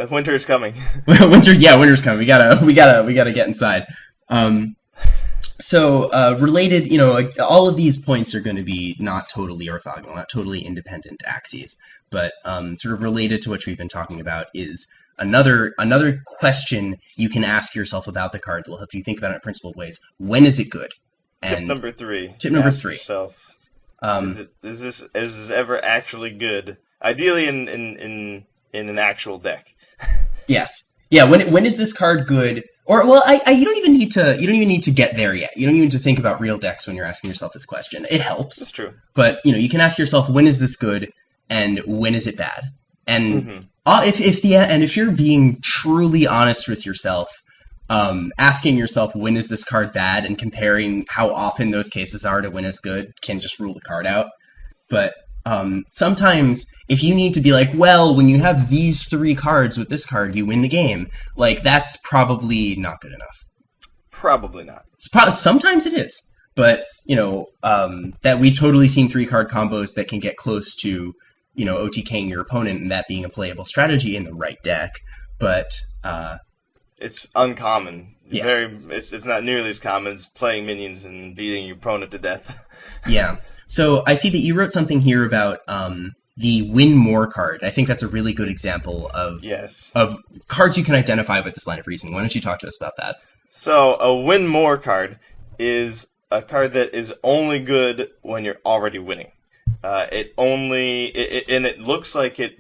winter's coming. Winter's coming. We gotta get inside. Related, all of these points are going to be not totally orthogonal, not totally independent axes, but sort of related to what we've been talking about is another question you can ask yourself about the card that will help you think about it in principled ways. When is it good? And tip number 3. Tip number ask 3. Yourself, is this ever actually good? Ideally, in an actual deck. Yes. Yeah. When is this card good? Or you don't even need to get there yet. You don't even need to think about real decks when you're asking yourself this question. It helps. That's true. But you can ask yourself, when is this good and when is it bad? And if you're being truly honest with yourself, asking yourself when is this card bad and comparing how often those cases are to when it's good can just rule the card out. But sometimes if you need to be like, well, when you have these 3 cards with this card, you win the game. That's probably not good enough. Probably not. Sometimes it is, but that we've totally seen 3-card combos that can get close to OTKing your opponent and that being a playable strategy in the right deck. But it's uncommon. Yes. It's not nearly as common as playing minions and beating your opponent to death. Yeah. So I see that you wrote something here about the win more card. I think that's a really good example of cards you can identify with this line of reasoning. Why don't you talk to us about that? So a win more card is a card that is only good when you're already winning. It looks like it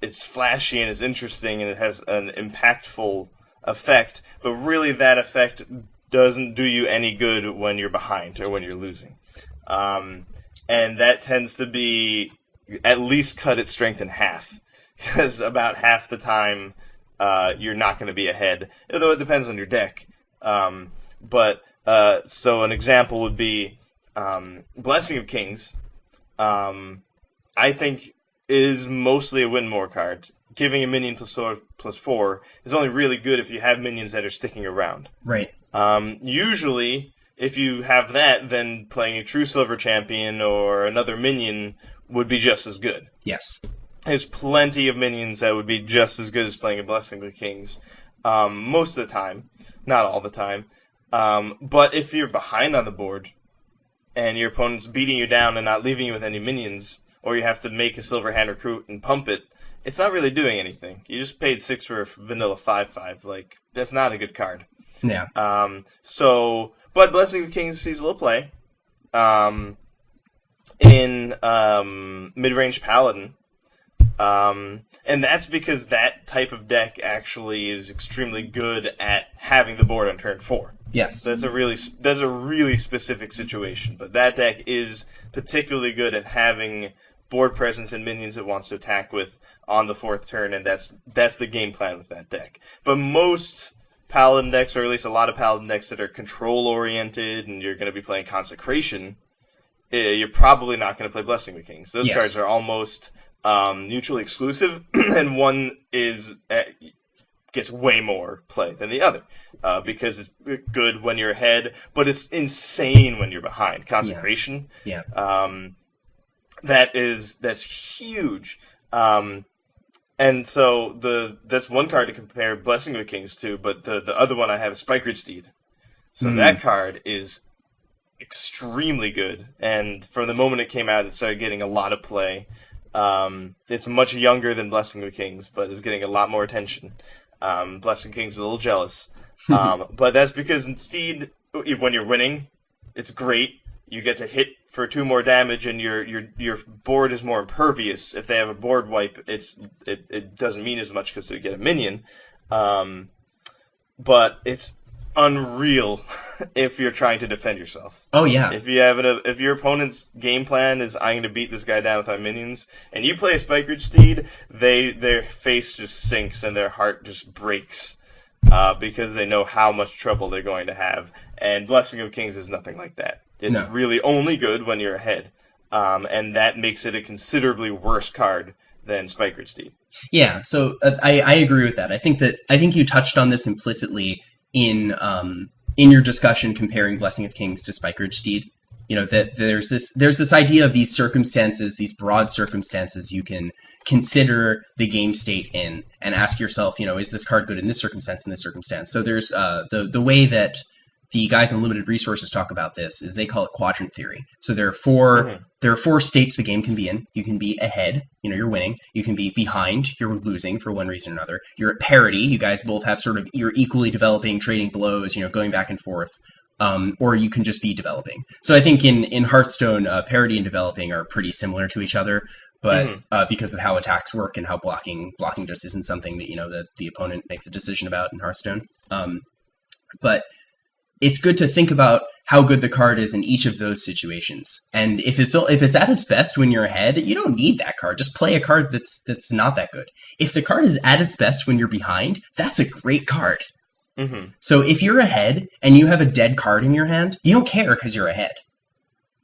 it's flashy and it's interesting and it has an impactful effect, but really that effect doesn't do you any good when you're behind or when you're losing. And that tends to be at least cut its strength in half, because about half the time you're not going to be ahead, although it depends on your deck. So an example would be Blessing of Kings. I think is mostly a win more card. Giving a minion +4 is only really good if you have minions that are sticking around. Right. Usually, if you have that, then playing a True Silver Champion or another minion would be just as good. Yes. There's plenty of minions that would be just as good as playing a Blessing of Kings. Most of the time. Not all the time. But if you're behind on the board, and your opponent's beating you down and not leaving you with any minions, or you have to make a Silver Hand Recruit and pump it, it's not really doing anything. You just paid 6 for a vanilla 5/5. Like, that's not a good card. Yeah. But Blessing of Kings sees a little play. In mid-range Paladin. And that's because that type of deck actually is extremely good at having the board on turn 4. Yes. That's a really specific situation, but that deck is particularly good at having board presence and minions it wants to attack with on the 4th turn, and that's the game plan with that deck. But most Paladin decks, or at least a lot of Paladin decks that are control-oriented, and you're going to be playing Consecration, you're probably not going to play Blessing of Kings. Those cards are almost mutually exclusive, and one gets way more play than the other because it's good when you're ahead, but it's insane when you're behind. Consecration, that's huge. And so that's one card to compare Blessing of Kings to, but the other one I have is Spikeridge Steed. So that card is extremely good, and from the moment it came out, it started getting a lot of play. It's much younger than Blessing of Kings, but is getting a lot more attention. Blessing of Kings is a little jealous. But that's because in Steed, when you're winning, it's great. You get to hit for 2 more damage, and your board is more impervious. If they have a board wipe, it doesn't mean as much because they get a minion. But it's unreal if you're trying to defend yourself. Oh yeah. If your opponent's game plan is I'm going to beat this guy down with my minions, and you play a Spikeridge Steed, their face just sinks and their heart just breaks because they know how much trouble they're going to have. And Blessing of Kings is nothing like that. It's really only good when you're ahead, and that makes it a considerably worse card than Spikeridge Steed. Yeah. So I agree with that. I think you touched on this implicitly in your discussion comparing Blessing of Kings to Spikeridge Steed. You know, that there's this idea of these circumstances, these broad circumstances you can consider the game state in and ask yourself, you know, is this card good in this circumstance, in this circumstance? So there's the way that the guys in Limited Resources talk about this is they call it quadrant theory. So there are 4 states the game can be in. You can be ahead, you know, you're winning. You can be behind, you're losing for one reason or another. You're at parity, you guys both have you're equally developing, trading blows, you know, going back and forth. Or you can just be developing. So I think in Hearthstone, parity and developing are pretty similar to each other, but because of how attacks work and how blocking just isn't something that, you know, that the opponent makes a decision about in Hearthstone. But it's good to think about how good the card is in each of those situations. And if it's at its best when you're ahead, you don't need that card. Just play a card that's not that good. If the card is at its best when you're behind, that's a great card. So if you're ahead and you have a dead card in your hand, you don't care because you're ahead.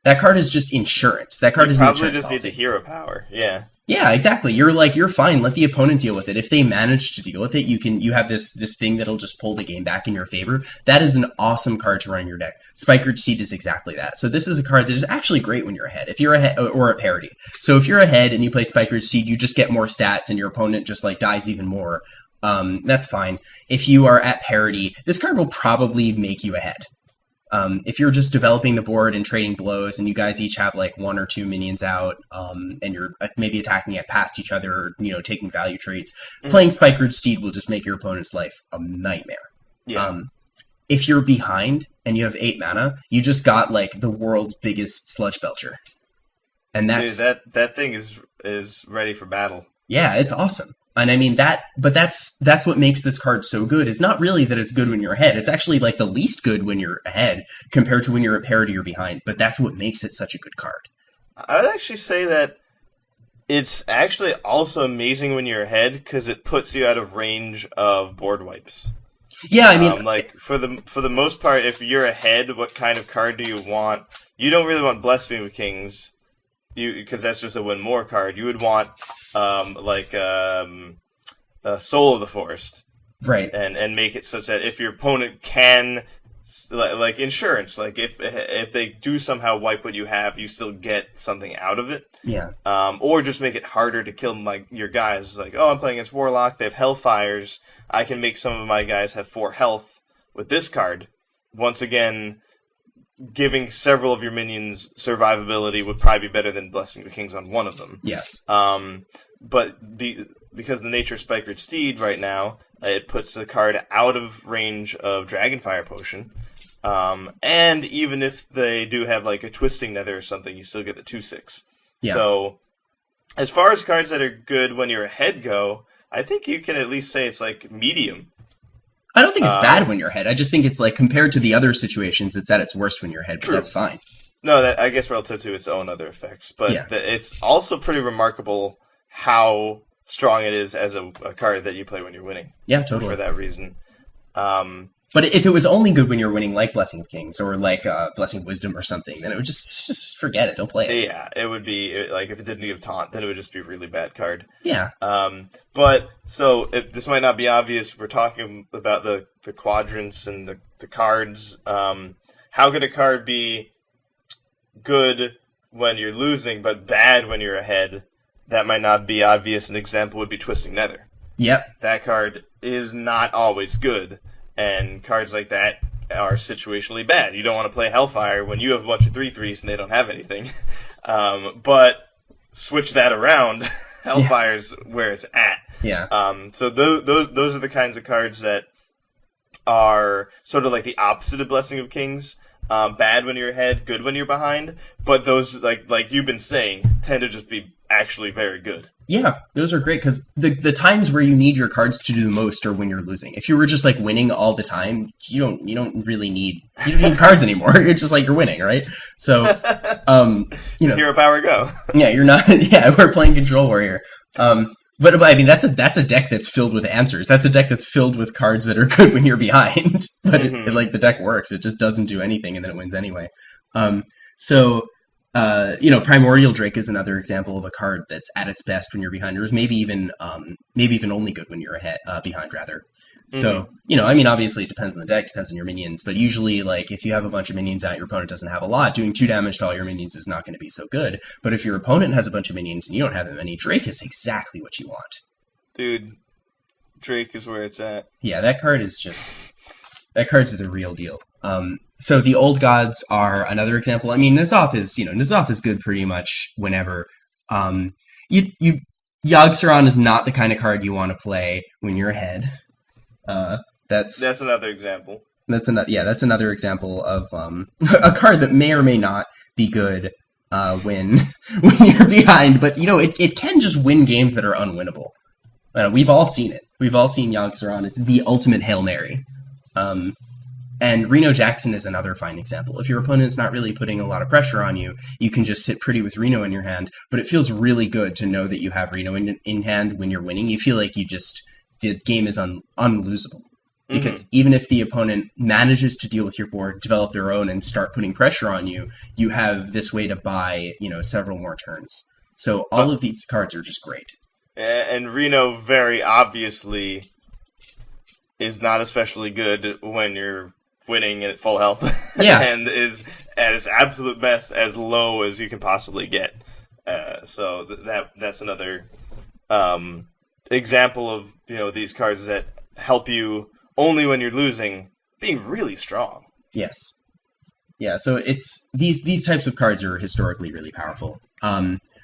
That card is just insurance. That card is an insurance probably just need the hero power. Yeah. Yeah, exactly. You're fine. Let the opponent deal with it. If they manage to deal with it, you have this thing that'll just pull the game back in your favor. That is an awesome card to run in your deck. Spikeridge Steed is exactly that. So this is a card that is actually great when you're ahead. If you're ahead or at parity. So if you're ahead and you play Spikeridge Steed, you just get more stats and your opponent just like dies even more. That's fine. If you are at parity, this card will probably make you ahead. If you're just developing the board and trading blows and you guys each have like 1 or 2 minions out, and you're maybe attacking it past each other, or, you know, taking value traits, playing Spikeridge Steed will just make your opponent's life a nightmare. Yeah. If you're behind and you have 8 mana, you just got like the world's biggest sludge belcher. And that's that thing is ready for battle. Yeah, it's awesome. And I mean but that's what makes this card so good. It's not really that it's good when you're ahead. It's actually like the least good when you're ahead compared to when you're at parity or behind. But that's what makes it such a good card. I would actually say that it's actually also amazing when you're ahead because it puts you out of range of board wipes. Yeah, I mean, Like for the most part, if you're ahead, what kind of card do you want? You don't really want Blessing of Kings, because that's just a win more card. You would want Soul of the Forest, right. and make it such that if your opponent can, like insurance, like if they do somehow wipe what you have, you still get something out of it. Yeah. Or just make it harder to kill your guys. Like, oh, I'm playing against Warlock. They have Hellfires. I can make some of my guys have 4 health with this card. Once again, giving several of your minions survivability would probably be better than Blessing of Kings on one of them. Yes. But because the nature of Spikered Steed right now, it puts the card out of range of Dragonfire Potion. And even if they do have like a Twisting Nether or something, you still get the 2/6. Yeah. So, as far as cards that are good when you're ahead go, I think you can at least say it's like medium. I don't think it's bad when you're ahead. I just think it's like compared to the other situations, it's at its worst when you're ahead, but True. that's fine. No, that I guess relative to its own other effects, but Yeah. It's also pretty remarkable how strong it is as a card that you play when you're winning. Yeah, totally. For that reason. But if it was only good when you're winning, like Blessing of Kings or like Blessing of Wisdom or something, then it would just forget it. Don't play it. Yeah, it would be like if it didn't give taunt, then it would just be a really bad card. Yeah. But so this might not be obvious. We're talking about the quadrants and the cards. How could a card be good when you're losing, but bad when you're ahead? That might not be obvious. An example would be Twisting Nether. Yep. That card is not always good. And cards like that are situationally bad. You don't want to play Hellfire when you have a bunch of 3/3s and they don't have anything. But switch that around. Hellfire's where it's at. Yeah. So those are the kinds of cards that are sort of like the opposite of Blessing of Kings. Bad when you're ahead, good when you're behind. But those, like you've been saying, tend to just be actually very good. Yeah, those are great because the times where you need your cards to do the most are when you're losing. If you were just like winning all the time, you don't need cards anymore. You're just like you're winning, right? So, Hero power go. Yeah, you're not. Yeah, we're playing Control Warrior. But I mean that's a deck that's filled with answers. That's a deck that's filled with cards that are good when you're behind. But like the deck works, it just doesn't do anything, and then it wins anyway. Primordial Drake is another example of a card that's at its best when you're behind, or maybe even only good when you're behind rather. So, obviously it depends on the deck, depends on your minions, but usually, like, if you have a bunch of minions out, your opponent doesn't have a lot, doing 2 damage to all your minions is not going to be so good. But if your opponent has a bunch of minions and you don't have that many, Drake is exactly what you want. Dude, Drake is where it's at. Yeah, that card's the real deal. So the Old Gods are another example. I mean, N'Zoth is good pretty much whenever. Yogg-Saron is not the kind of card you want to play when you're ahead. That's another example. That's another example of a card that may or may not be good when you're behind, but it can just win games that are unwinnable. We've all seen it. We've all seen Yogg-Saron. It's the ultimate Hail Mary. And Reno Jackson is another fine example. If your opponent's not really putting a lot of pressure on you, you can just sit pretty with Reno in your hand, but it feels really good to know that you have Reno in hand when you're winning. You feel like the game is unlosable. Because even if the opponent manages to deal with your board, develop their own, and start putting pressure on you, you have this way to buy, several more turns. So all of these cards are just great. And Reno very obviously is not especially good when you're winning at full health. Yeah. And is at its absolute best as low as you can possibly get. So that's another example of these cards that help you only when you're losing, being really strong. Yes. Yeah, so it's these types of cards are historically really powerful.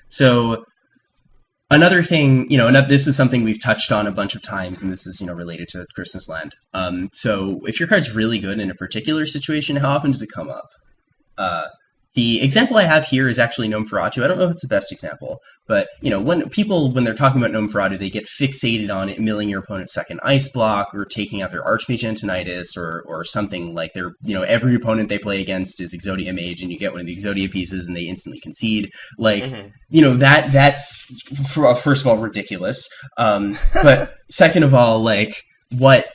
So another thing, this is something we've touched on a bunch of times, and this is, related to Christmas Land. So if your card's really good in a particular situation, how often does it come up? The example I have here is actually Gnomeferatu. I don't know if it's the best example, but when they're talking about Gnomeferatu, they get fixated on it milling your opponent's second ice block or taking out their Archmage Antonidas or something like every opponent they play against is Exodia Mage and you get one of the Exodia pieces and they instantly concede. Like, that's first of all ridiculous. But second of all, like what,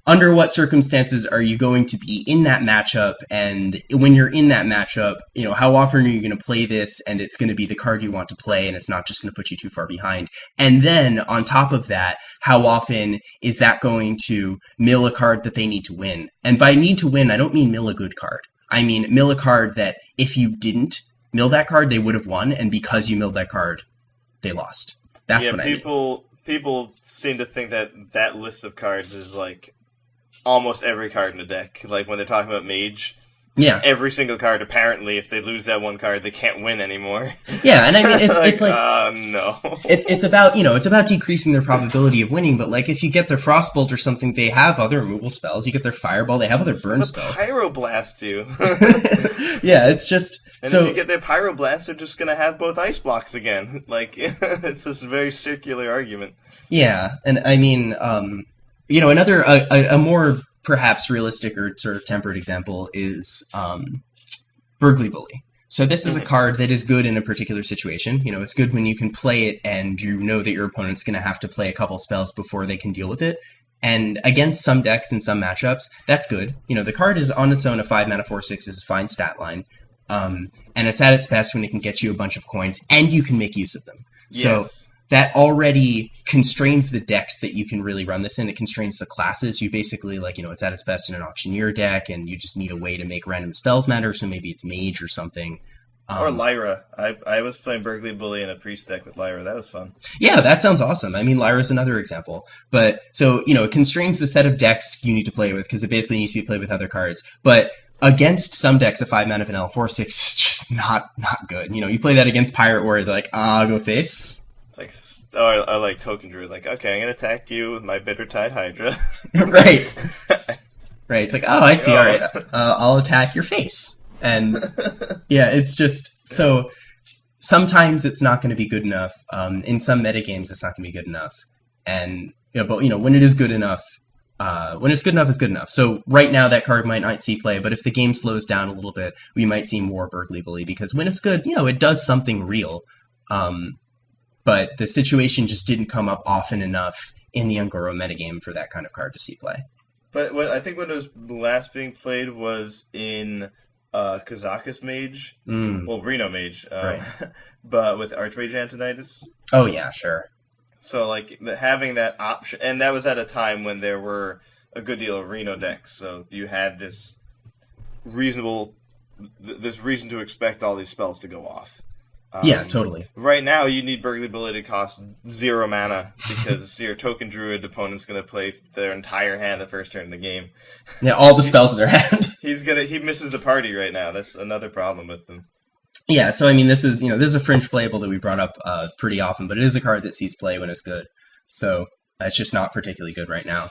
under what circumstances are you going to be in that matchup? And when you're in that matchup, how often are you going to play this? And it's going to be the card you want to play, and it's not just going to put you too far behind. And then on top of that, how often is that going to mill a card that they need to win? And by need to win, I don't mean mill a good card. I mean mill a card that if you didn't mill that card, they would have won. And because you milled that card, they lost. That's what I mean. People seem to think that list of cards is like almost every card in the deck. Like when they're talking about Mage, every single card, apparently, if they lose that one card, they can't win anymore. Yeah, and I mean, it's like no. It's about decreasing their probability of winning. But like, if you get their Frostbolt or something, they have other removal spells. You get their Fireball, they have other burn spells. Pyroblast you. Yeah, it's just. And if you get their Pyroblast, they're just gonna have both ice blocks again. Like, it's this very circular argument. Yeah, and I mean, another a more perhaps realistic or sort of tempered example is Burgly Bully. So this is a card that is good in a particular situation. It's good when you can play it and you know that your opponent's going to have to play a couple spells before they can deal with it. And against some decks and some matchups, that's good. The card is on its own a 5 mana 4/6 is a fine stat line. And it's at its best when it can get you a bunch of coins and you can make use of them. Yes. So that already constrains the decks that you can really run this in. It constrains the classes. You basically, it's at its best in an Auctioneer deck, and you just need a way to make random spells matter, so maybe it's Mage or something. Or Lyra. I was playing Burgly Bully in a Priest deck with Lyra. That was fun. Yeah, that sounds awesome. I mean, Lyra's another example. But, so, it constrains the set of decks you need to play with, because it basically needs to be played with other cards. But against some decks, a 5 mana vanilla 4/6 is just not good. You play that against Pirate Warrior, they're like, go face. It's like, I like Token Druid. Like, okay, I'm gonna attack you with my Bitter Tide Hydra. Right. Right. It's like, I see. All right, I'll attack your face. And yeah, it's just so. Sometimes it's not going to be good enough. In some metagames, it's not going to be good enough. And but when it is good enough, when it's good enough, it's good enough. So right now, that card might not see play, but if the game slows down a little bit, we might see more Burgly Bully because when it's good, it does something real. But the situation just didn't come up often enough in the Un'Goro metagame for that kind of card to see play. But I think when it was last being played was in Kazakus Mage, well, Reno Mage, right. But with Archmage Antonidas. Oh yeah, sure. So like having that option, and that was at a time when there were a good deal of Reno decks, so you had this reason to expect all these spells to go off. Yeah, totally. Right now, you need Burgly Bully to cost 0 mana because your Token Druid opponent's going to play their entire hand the first turn of the game. Yeah, all the spells in their hand. He misses the party right now. That's another problem with them. Yeah, so I mean, this is a fringe playable that we brought up pretty often, but it is a card that sees play when it's good. So it's just not particularly good right now.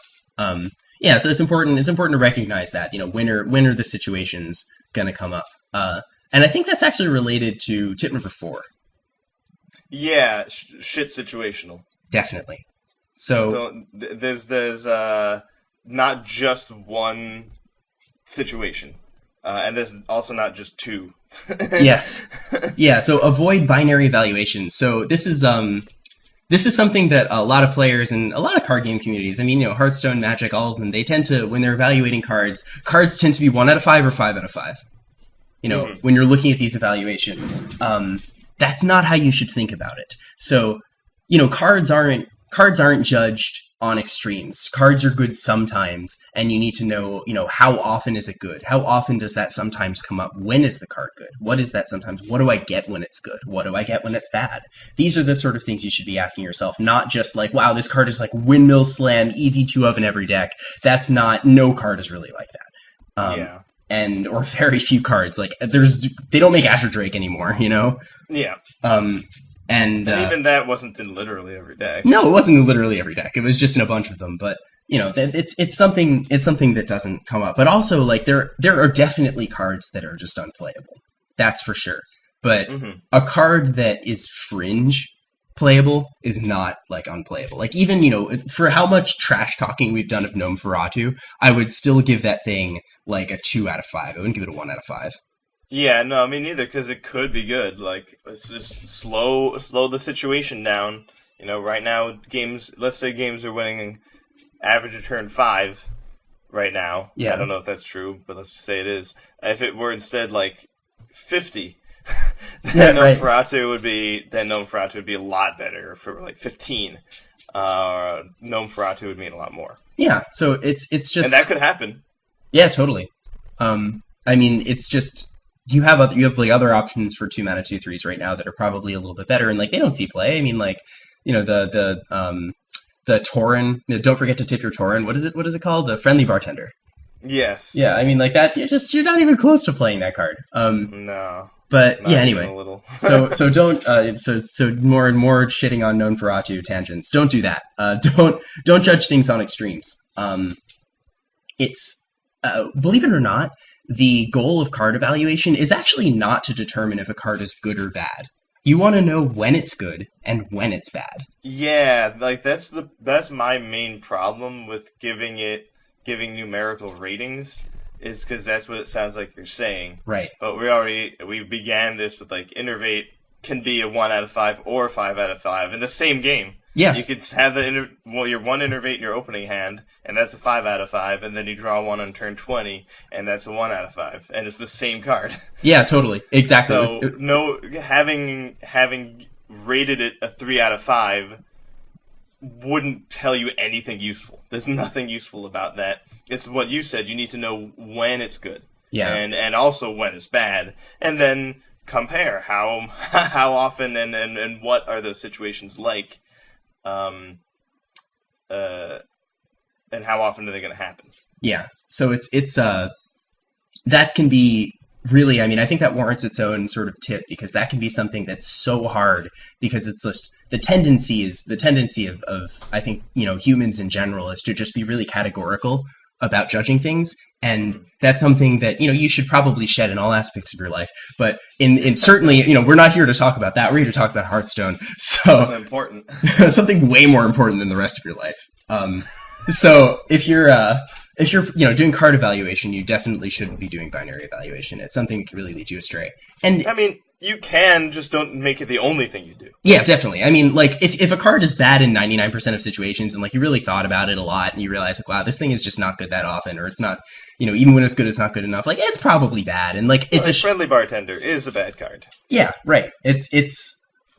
Yeah, so it's important to recognize that when are the situations going to come up. And I think that's actually related to tip number 4. Yeah, shit situational. Definitely. So there's not just one situation, and there's also not just two. Yes. Yeah. So avoid binary evaluation. So this is something that a lot of players and a lot of card game communities, I mean, Hearthstone, Magic, all of them, they tend to, when they're evaluating cards tend to be 1 out of 5 or 5 out of 5. When you're looking at these evaluations, that's not how you should think about it. So, cards aren't judged on extremes. Cards are good sometimes, and you need to know, how often is it good? How often does that sometimes come up? When is the card good? What is that sometimes? What do I get when it's good? What do I get when it's bad? These are the sort of things you should be asking yourself, not just like, wow, this card is like Windmill Slam, easy 2-of in every deck. No card is really like that. Yeah. Or very few cards. Like they don't make Azure Drake anymore, Yeah. And even that wasn't in literally every deck. No, it wasn't in literally every deck. It was just in a bunch of them. But it's something that doesn't come up. But also, like, there are definitely cards that are just unplayable. That's for sure. But a card that is fringe playable is not, like, unplayable. Like, even, for how much trash talking we've done of Gnomeferatu, I would still give that thing, like, a 2 out of 5. I wouldn't give it a 1 out of 5. Yeah, no, me neither, because it could be good. Like, let's just slow the situation down. Right now, let's say games are winning average of turn 5 right now. Yeah. I don't know if that's true, but let's just say it is. If it were instead, like, 50, then Gnomeferatu would be a lot better. For, like, 15, Gnomeferatu would mean a lot more. Yeah, so it's just... And that could happen. Yeah, totally. I mean, it's just... You have like other options for 2 mana 2/3s right now that are probably a little bit better, and like they don't see play. I mean, like, the Tauren. Don't forget to tip your Tauren. What is it called? The Friendly Bartender. Yes. Yeah, I mean, like that. You're not even close to playing that card. No. But yeah, anyway. A little. so don't so more and more shitting on Gnomeferatu tangents. Don't do that. Don't judge things on extremes. It's believe it or not, the goal of card evaluation is actually not to determine if a card is good or bad. You want to know when it's good and when it's bad. Yeah, like that's my main problem with giving numerical ratings, is because that's what it sounds like you're saying. Right. But we began this with, like, Innervate can be a 1 out of 5 or a 5 out of 5 in the same game. Yes. You could have your one Innervate in your opening hand, and that's a 5 out of 5, and then you draw one on turn 20, and that's a 1 out of 5, and it's the same card. Yeah, totally. Exactly. So, having rated it a 3 out of 5 wouldn't tell you anything useful. There's nothing useful about that. It's what you said. You need to know when it's good. Yeah. And also when it's bad. And then compare how often and what are those situations like. And how often are they going to happen? Yeah. So it's that can be really, I mean, I think that warrants its own sort of tip, because that can be something that's so hard, because it's just the tendency of I think, humans in general is to just be really categorical about judging things, and that's something that you should probably shed in all aspects of your life. But in certainly, we're not here to talk about that. We're here to talk about Hearthstone. So something important, something way more important than the rest of your life. So if you're doing card evaluation, you definitely shouldn't be doing binary evaluation. It's something that can really lead you astray. And I mean, you can, just don't make it the only thing you do. Yeah, definitely. I mean, like, if a card is bad in 99% of situations, and like you really thought about it a lot, and you realize, like, wow, this thing is just not good that often, or it's not, even when it's good, it's not good enough. Like, it's probably bad, and like it's a Friendly Bartender is a bad card. Yeah, right. It's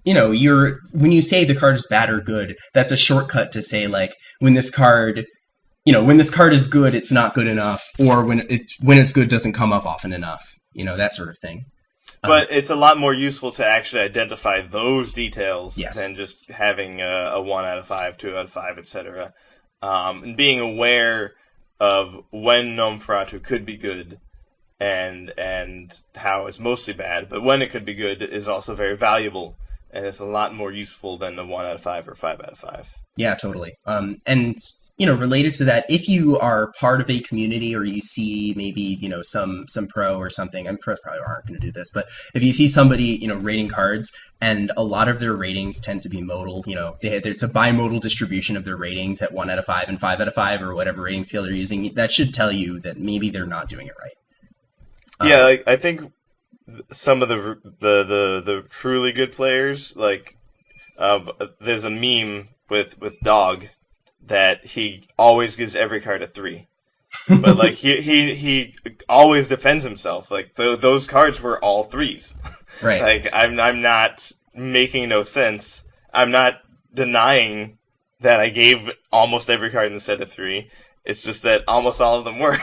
when you say the card is bad or good, that's a shortcut to say, like, when this card is good, it's not good enough, or when it's good, doesn't come up often enough. That sort of thing. But it's a lot more useful to actually identify those details, yes, than just having a 1 out of 5, 2 out of 5, etc. And being aware of when Gnomeferatu could be good and how it's mostly bad, but when it could be good is also very valuable, and it's a lot more useful than the 1 out of 5 or 5 out of 5. Yeah, totally. And related to that, if you are part of a community, or you see maybe, some pro or something, pros probably aren't going to do this, but if you see somebody, rating cards, and a lot of their ratings tend to be modal, there's a bimodal distribution of their ratings at 1 out of 5 and 5 out of 5, or whatever rating scale they're using, that should tell you that maybe they're not doing it right. Yeah, like, I think some of the truly good players, like, there's a meme with Dog that he always gives every card a 3, but like he always defends himself. Like those cards were all 3s. Right. Like I'm not making no sense. I'm not denying that I gave almost every card in the set a 3. It's just that almost all of them were.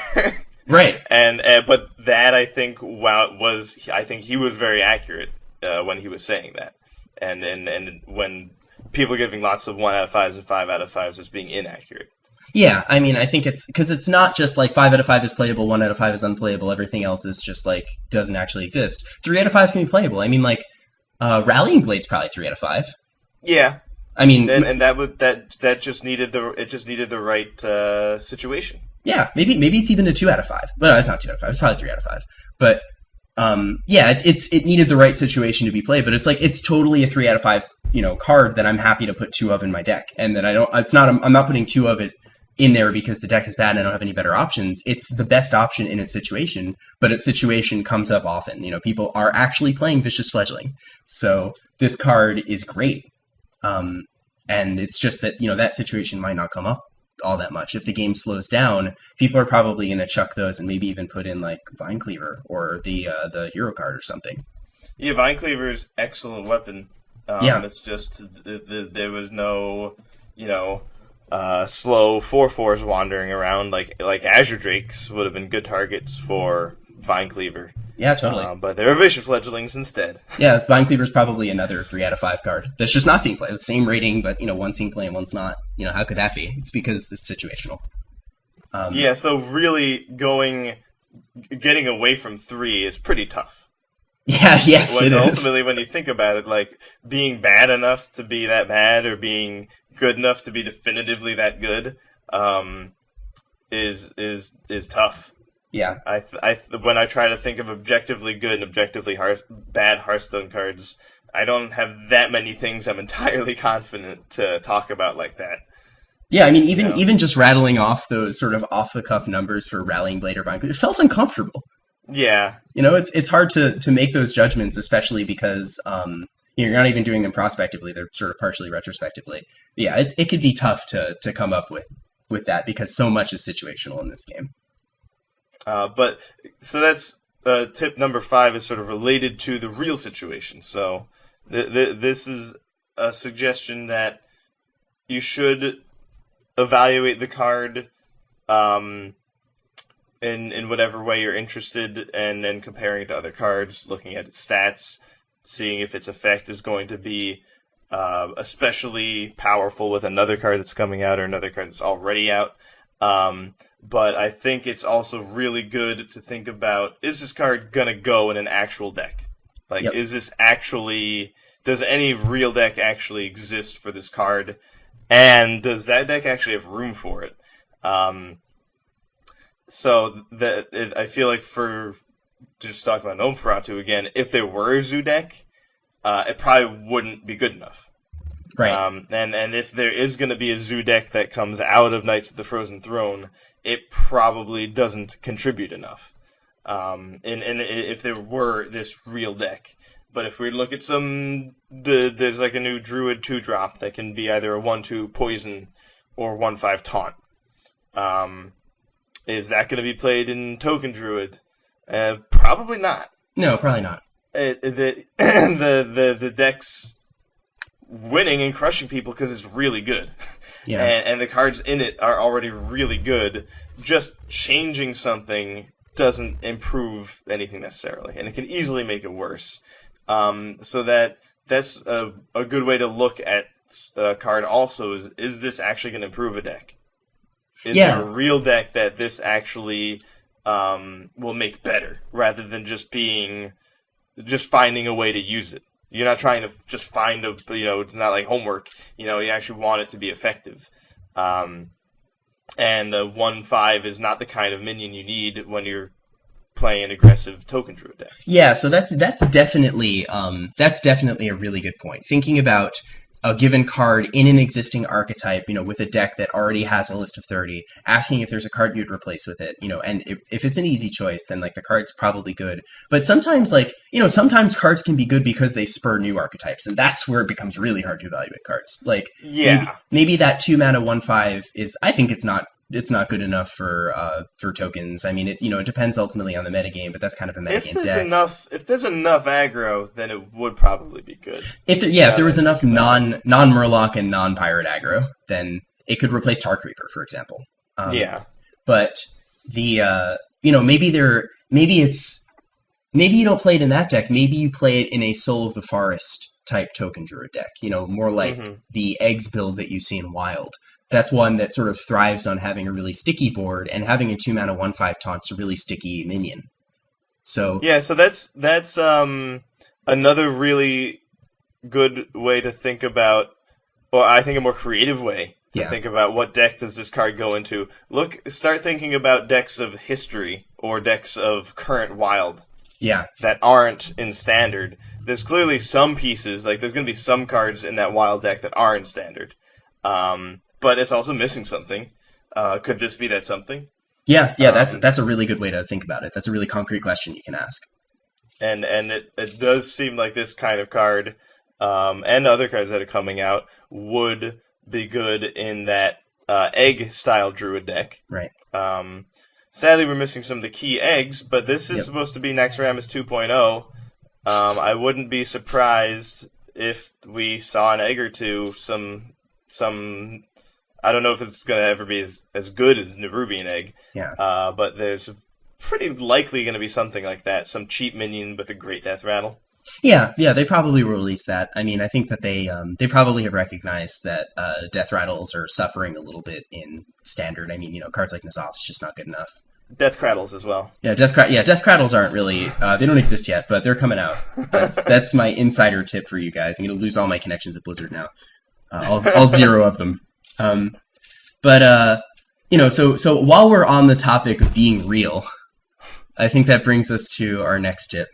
Right. And but that I think I think he was very accurate when he was saying that, and when people giving lots of 1 out of 5s and 5 out of 5s as being inaccurate. Yeah, I mean, I think it's because it's not just like 5 out of 5 is playable, 1 out of 5 is unplayable, everything else is just like doesn't actually exist. 3 out of 5 can be playable. I mean, like Rallying Blade's probably 3 out of 5. Yeah. I mean, And that just needed the right situation. yeah, maybe it's even a 2 out of 5. Well, it's not 2 out of 5. It's probably 3 out of 5. But yeah, it needed the right situation to be played. But it's like it's totally a 3 out of 5, card that I'm happy to put 2 of in my deck, and that I don't. It's not. I'm not putting 2 of it in there because the deck is bad and I don't have any better options. It's the best option in its situation, but its situation comes up often. People are actually playing Vicious Fledgling, so this card is great. And it's just that that situation might not come up all that much. If the game slows down, people are probably going to chuck those and maybe even put in like Vine Cleaver or the hero card or something. Yeah, Vine Cleaver is excellent weapon. Yeah. It's just there was no, slow 4/4s wandering around like Azure Drakes would have been good targets for Vine Cleaver. Yeah, totally. But they were Vicious Fledglings instead. Yeah, Vine Cleaver is probably another 3 out of 5 card that's just not seeing play. The same rating, but one's seeing play and one's not. How could that be? It's because it's situational. Yeah, so really getting away from 3 is pretty tough. Yeah, yes, it is. Ultimately, when you think about it, like being bad enough to be that bad or being good enough to be definitively that good, is tough. Yeah. When I try to think of objectively good and objectively bad Hearthstone cards, I don't have that many things I'm entirely confident to talk about like that. Yeah, I mean, even just rattling off those sort of off-the-cuff numbers for Rallying Blade or Vine Cleaver, it felt uncomfortable. Yeah. It's hard to make those judgments, especially because you're not even doing them prospectively; they're sort of partially retrospectively. Yeah, it could be tough to come up with that because so much is situational in this game. But so that's tip number 5 is sort of related to the real situation. So this is a suggestion that you should evaluate the card in whatever way you're interested, and then comparing it to other cards, looking at its stats, seeing if its effect is going to be especially powerful with another card that's coming out or another card that's already out. But I think it's also really good to think about, is this card going to go in an actual deck? Like, Yep. Does any real deck actually exist for this card? And does that deck actually have room for it? I feel like for just talking about Gnomeferatu again, if there were a zoo deck, it probably wouldn't be good enough. Right. And if there is going to be a zoo deck that comes out of Knights of the Frozen Throne, it probably doesn't contribute enough. And if there were this real deck. But if we look at there's like a new Druid 2-drop that can be either a 1/2 poison or 1/5 taunt. Is that going to be played in Token Druid? Probably not. No, probably not. The deck's winning and crushing people because it's really good. Yeah. And the cards in it are already really good. Just changing something doesn't improve anything necessarily, and it can easily make it worse. So that's a good way to look at a card also is this actually going to improve a deck? Is there a real deck that this actually will make better, rather than just finding a way to use it? You're not trying to just find it's not like homework. You actually want it to be effective. And 1/5 is not the kind of minion you need when you're playing an aggressive Token Druid deck. Yeah, so that's definitely a really good point. Thinking about a given card in an existing archetype, with a deck that already has a list of 30, asking if there's a card you'd replace with it, and if it's an easy choice, then like the card's probably good. But sometimes sometimes cards can be good because they spur new archetypes, and that's where it becomes really hard to evaluate cards. Like, maybe that 2-mana 1/5 is, I think it's not good enough for tokens. I mean, it depends ultimately on the metagame, but that's kind of a metagame deck. If there's enough aggro, then it would probably be good. If there was enough non-Murloc and non-Pirate aggro, then it could replace Tar Creeper, for example. But maybe you don't play it in that deck. Maybe you play it in a Soul of the Forest type Token Druid deck. More like the Eggs build that you see in Wild. That's one that sort of thrives on having a really sticky board, and having a 2-mana 1/5 taunt's a really sticky minion. So so that's another really good way to think about or I think a more creative way to Yeah. think about what deck does this card go into. Start thinking about decks of history or decks of current wild Yeah. that aren't in standard. There's clearly some pieces, like there's going to be some cards in that wild deck that are in standard, but it's also missing something. Could this be that something? Yeah, that's a really good way to think about it. That's a really concrete question you can ask. And it does seem like this kind of card, and other cards that are coming out, would be good in that egg-style druid deck. Right. Sadly, we're missing some of the key eggs, but this is supposed to be Naxxramas 2.0. I wouldn't be surprised if we saw an egg or two, some I don't know if it's going to ever be as good as Nerubian Egg. Yeah. But there's pretty likely going to be something like that. Some cheap minion with a great death rattle. Yeah, they probably will release that. I mean, I think that they probably have recognized that death rattles are suffering a little bit in standard. I mean, cards like N'Zoth is just not good enough. Death craddles as well. Yeah, death craddles aren't really they don't exist yet, but they're coming out. That's my insider tip for you guys. I'm gonna lose all my connections at Blizzard now. All zero of them. So while we're on the topic of being real, I think that brings us to our next tip.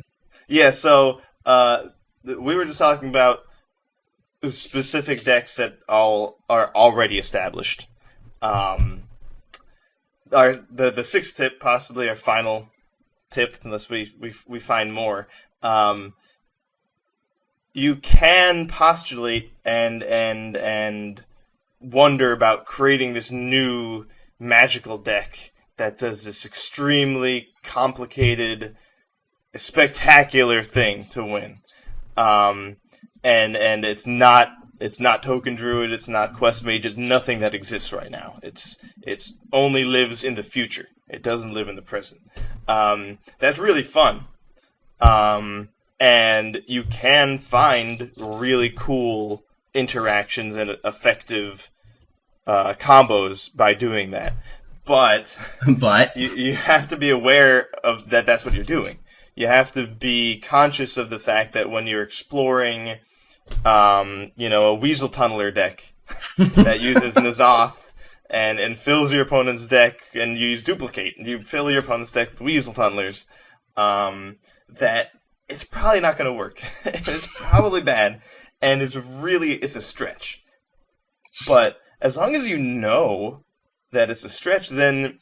Yeah, so we were just talking about specific decks that are already established. The sixth tip, possibly our final tip, unless we find more. You can postulate and wonder about creating this new magical deck that does this extremely complicated, spectacular thing to win. And it's not Token Druid, it's not Quest Mage, it's nothing that exists right now. It's only lives in the future. It doesn't live in the present. That's really fun. And you can find really cool interactions and effective combos by doing that. But you have to be aware of that that's what you're doing. You have to be conscious of the fact that when you're exploring a Weasel Tunneler deck that uses N'Zoth and fills your opponent's deck, and you use Duplicate, and you fill your opponent's deck with Weasel Tunnelers, that it's probably not going to work. It's probably bad, and it's a stretch. But as long as you know that it's a stretch, then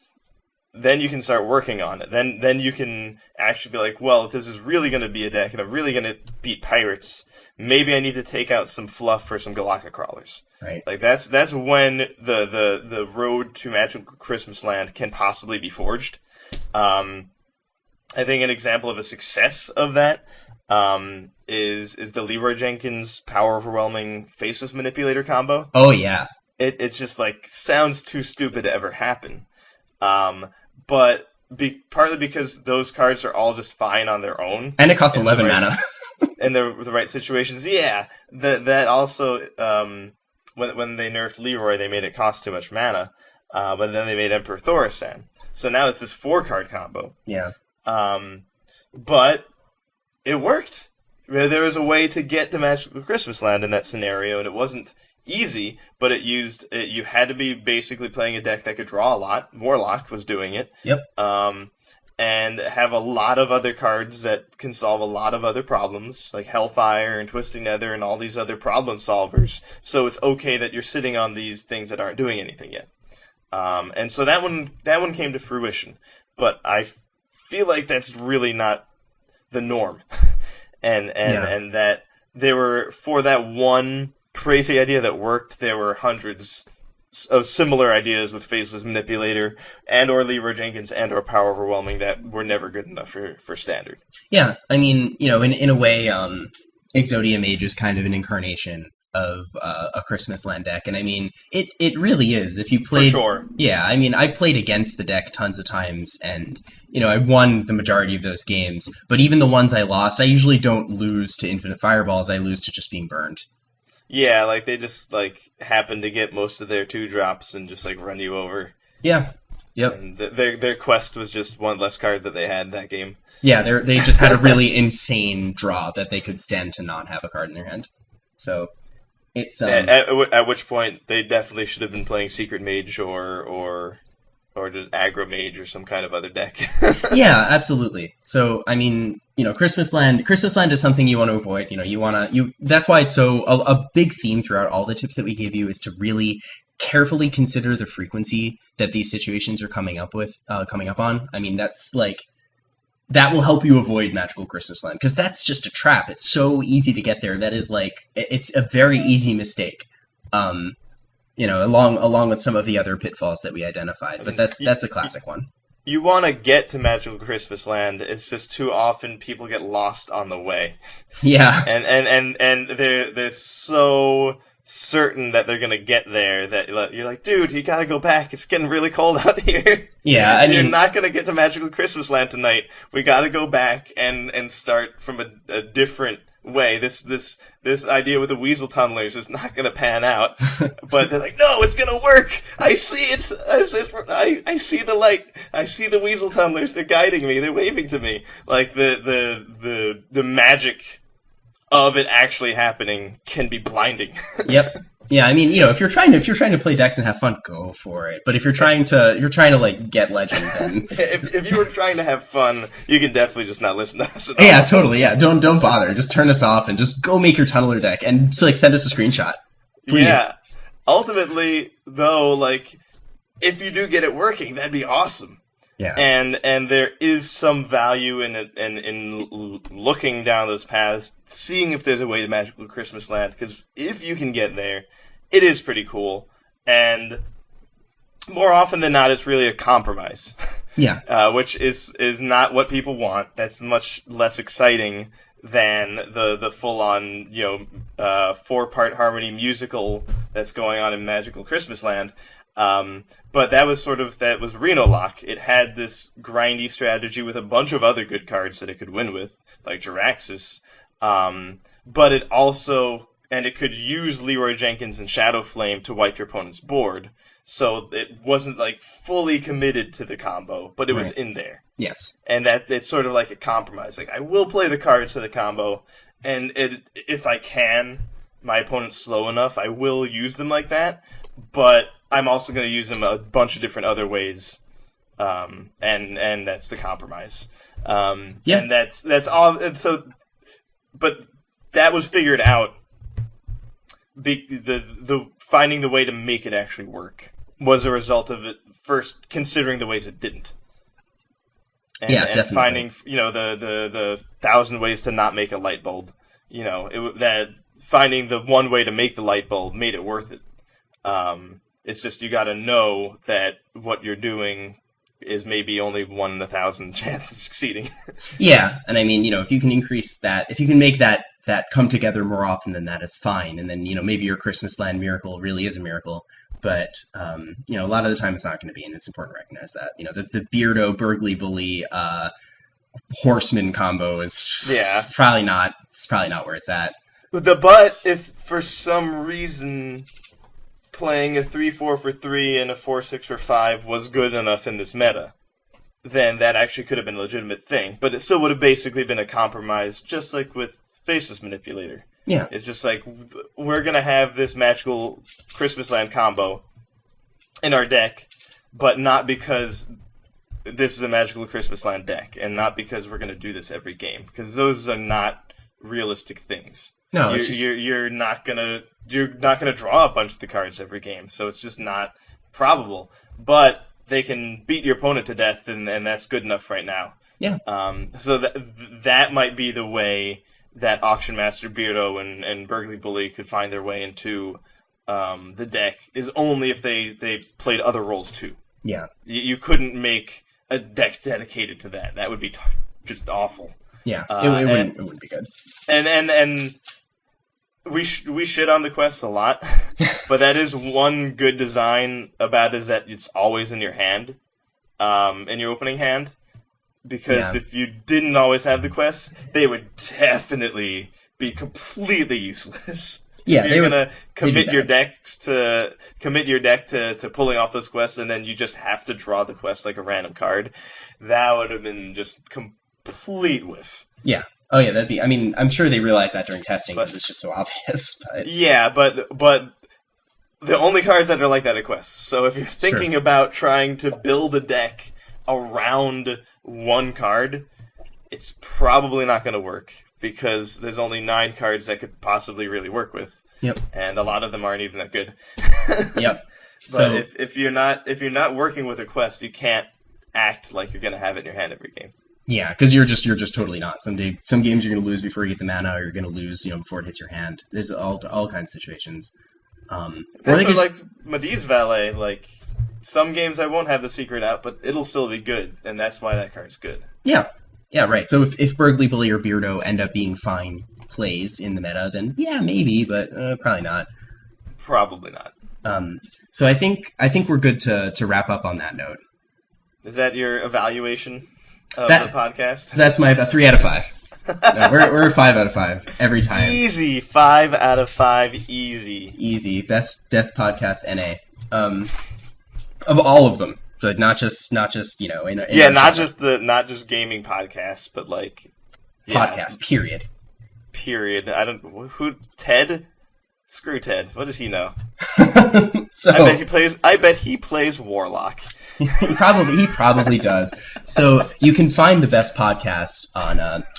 you can start working on it. Then you can actually be like, well, if this is really going to be a deck, and I'm really going to beat pirates, maybe I need to take out some fluff for some Galactic Crawlers. Right. Like that's when the road to Magical Christmas Land can possibly be forged. I think an example of a success of that is the Leroy Jenkins Power Overwhelming Faceless Manipulator combo. Oh yeah. It just like sounds too stupid to ever happen. But partly because those cards are all just fine on their own. And it costs 11 mana. In the right situations, yeah. That also, when they nerfed Leroy, they made it cost too much mana. But then they made Emperor Thaurissan. So now it's this 4-card combo. Yeah. But it worked. There was a way to get to Magical Christmas Land in that scenario, and it wasn't easy, but you had to be basically playing a deck that could draw a lot. Warlock was doing it. Yep. And have a lot of other cards that can solve a lot of other problems, like Hellfire and Twisting Nether and all these other problem solvers. So it's okay that you're sitting on these things that aren't doing anything yet. And so that one came to fruition. But I feel like that's really not the norm. and that there were, for that one crazy idea that worked, there were hundreds of similar ideas with Faceless Manipulator and or Leroy Jenkins and or Power Overwhelming that were never good enough for standard. Yeah, I mean, in a way, Exodia Mage is kind of an incarnation of a Christmas Land deck, and I mean, it really is. If you played, for sure. Yeah, I mean, I played against the deck tons of times, and I won the majority of those games. But even the ones I lost, I usually don't lose to Infinite Fireballs. I lose to just being burned. Yeah, like they just happen to get most of their 2-drops and just run you over. Yeah. Yep. And their quest was just one less card that they had that game. Yeah, they just had a really insane draw that they could stand to not have a card in their hand. So, It's At which point they definitely should have been playing Secret Mage or just Aggro Mage or some kind of other deck. Yeah, absolutely. So, I mean, Christmas Land is something you want to avoid. That's why it's a big theme throughout all the tips that we gave you is to really carefully consider the frequency that these situations are coming up on. I mean, that's like, that will help you avoid Magical Christmas Land, because that's just a trap. It's so easy to get there. That is like, it's a very easy mistake. Along with some of the other pitfalls that we identified. But that's a classic one. You want to get to Magical Christmas Land. It's just too often people get lost on the way. Yeah. And they're so certain that they're gonna get there that you're like, dude, you gotta go back. It's getting really cold out here. Yeah, I mean, you're not gonna get to Magical Christmas Land tonight. We gotta go back and start from a different way. This idea with the Weasel Tunnelers is not going to pan out. But they're like, no, it's going to work. I see I see the light. I see the Weasel Tunnelers. They're guiding me. They're waving to me. Like the magic of it actually happening can be blinding. Yep. Yeah, I mean, if you're trying to play decks and have fun, go for it. But if you're trying to like get legend, then if you were trying to have fun, you can definitely just not listen to us at all. Yeah, totally. Yeah, don't bother. Just turn us off and just go make your tunneler deck and send us a screenshot, please. Yeah. Ultimately, though, like if you do get it working, that'd be awesome. Yeah. And there is some value in looking down those paths, seeing if there's a way to Magical Christmas Land, because if you can get there, it is pretty cool. And more often than not, it's really a compromise. Yeah. Which is not what people want. That's much less exciting than the full-on, 4-part harmony musical that's going on in Magical Christmas Land. But that was Reno Lock. It had this grindy strategy with a bunch of other good cards that it could win with, like Jiraxis. But it also, and it could use Leroy Jenkins and Shadow Flame to wipe your opponent's board. So it wasn't like fully committed to the combo, but it was in there. Yes. And that it's sort of like a compromise. Like I will play the cards for the combo, and if I can, my opponent's slow enough, I will use them like that. But I'm also going to use them a bunch of different other ways, and that's the compromise. Yeah. And that's all. And so, but that was figured out. The finding the way to make it actually work was a result of it first considering the ways it didn't. And definitely. Finding the 1,000 ways to not make a light bulb. That finding the one way to make the light bulb made it worth it. It's just you got to know that what you're doing is maybe only 1 in 1,000 chance of succeeding. Yeah, and I mean, if you can increase that, if you can make that come together more often than that, it's fine. And then, maybe your Christmas Land miracle really is a miracle. But, a lot of the time it's not going to be, and it's important to recognize that. The Beardo, Burgly Bully, Horseman combo is probably not where it's at. But if for some reason playing a 3-4 for 3 and a 4-6 for 5 was good enough in this meta, then that actually could have been a legitimate thing. But it still would have basically been a compromise, just like with Faceless Manipulator. Yeah. It's just like, we're going to have this Magical Christmas Land combo in our deck, but not because this is a Magical Christmas Land deck, and not because we're going to do this every game, because those are not realistic things. No, you're not gonna draw a bunch of the cards every game, so it's just not probable. But they can beat your opponent to death, and that's good enough right now. Yeah. So that might be the way that Auction Master Beardo and Burgly Bully could find their way into the deck, is only if they played other roles too. Yeah. You couldn't make a deck dedicated to that. That would be just awful. Yeah, it wouldn't be good. And we shit on the quests a lot, but that is one good design about it, is that it's always in your hand, in your opening hand. Because if you didn't always have the quests, they would definitely be completely useless. Yeah, you're gonna commit your deck to pulling off those quests, and then you just have to draw the quest like a random card. That would have been just complete whiff. Yeah, Oh yeah, that'd be. I mean, I'm sure they realized that during testing because But it's just so obvious. But yeah, but the only cards that are like that are quests. So if you're it's true. thinking about trying to build a deck around one card, it's probably not going to work because there's only 9 cards that could possibly really work with, Yep. and a lot of them aren't even that good. Yep. But So if you're not working with a quest, you can't act like you're going to have it in your hand every game. yeah, because you're just totally not. Some games you're gonna lose before you get the mana, or you're gonna lose before it hits your hand. There's all kinds of situations. Or they Also, could like Medivh's Valet, like some games I won't have the secret out, but it'll still be good, and that's why that card's good. yeah, yeah, right. So if Burgly Bully or Beardo end up being fine plays in the meta, then yeah, maybe, but probably not. Probably not. So I think we're good to wrap up on that note. Is that your evaluation of That the podcast? That's my 3 out of 5. No, we're 5 out of 5 every time. Easy, 5 out of 5, easy. Easy, best podcast NA. Of all of them, so not just Yeah, not just gaming podcasts, but like podcast. Period. Period. I don't who Ted. Screw Ted. What does he know? So I bet he plays Warlock. he probably does. So you can find the best podcast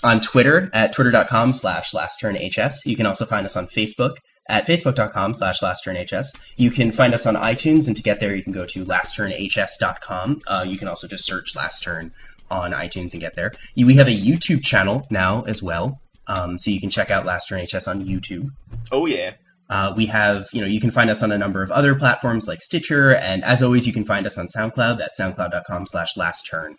on Twitter at twitter.com/lastturnhs. You can also find us on Facebook at facebook.com/lastturnhs. You can find us on iTunes, and to get there you can go to lastturnhs.com. You can also just search Last Turn on iTunes and get there. We have a YouTube channel now as well, so you can check out Last Turn HS on YouTube. Oh yeah. We have, you can find us on a number of other platforms like Stitcher, and as always, you can find us on SoundCloud. That's soundcloud.com/lastturn.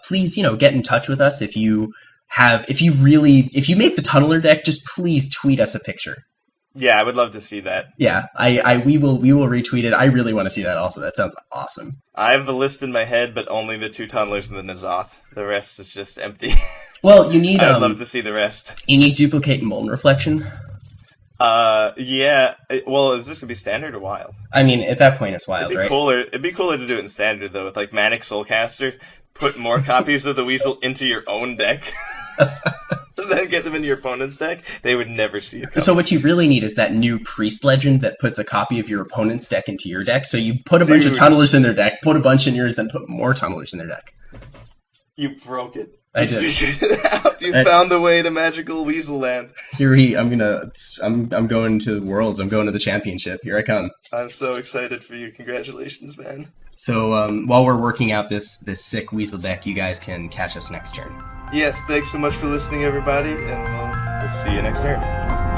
Please, get in touch with us if you make the Tunneler deck. Just please tweet us a picture. Yeah, I would love to see that. Yeah, we will retweet it. I really want to see that also. That sounds awesome. I have the list in my head, but only the 2 tunnelers and the N'Zoth. The rest is just empty. Well, you need. I'd love to see the rest. You need Duplicate and Molten Reflection. Yeah. Well, is this gonna be standard or wild? I mean, at that point, it's wild, right? It'd be cooler to do it in standard though, with like Manic Soulcaster. Put more copies of the Weasel into your own deck, then get them into your opponent's deck. They would never see it coming. So what you really need is that new Priest Legend that puts a copy of your opponent's deck into your deck. So you put a bunch of Tunnelers in their deck, put a bunch in yours, then put more Tunnelers in their deck. You broke it. I did. You figured it out. You found the way to magical Weasel Land. I'm going to Worlds. I'm going to the championship. Here I come. I'm so excited for you. Congratulations, man. So while we're working out this sick Weasel deck, you guys can catch us next turn. Yes, thanks so much for listening, everybody, and we'll see you next turn.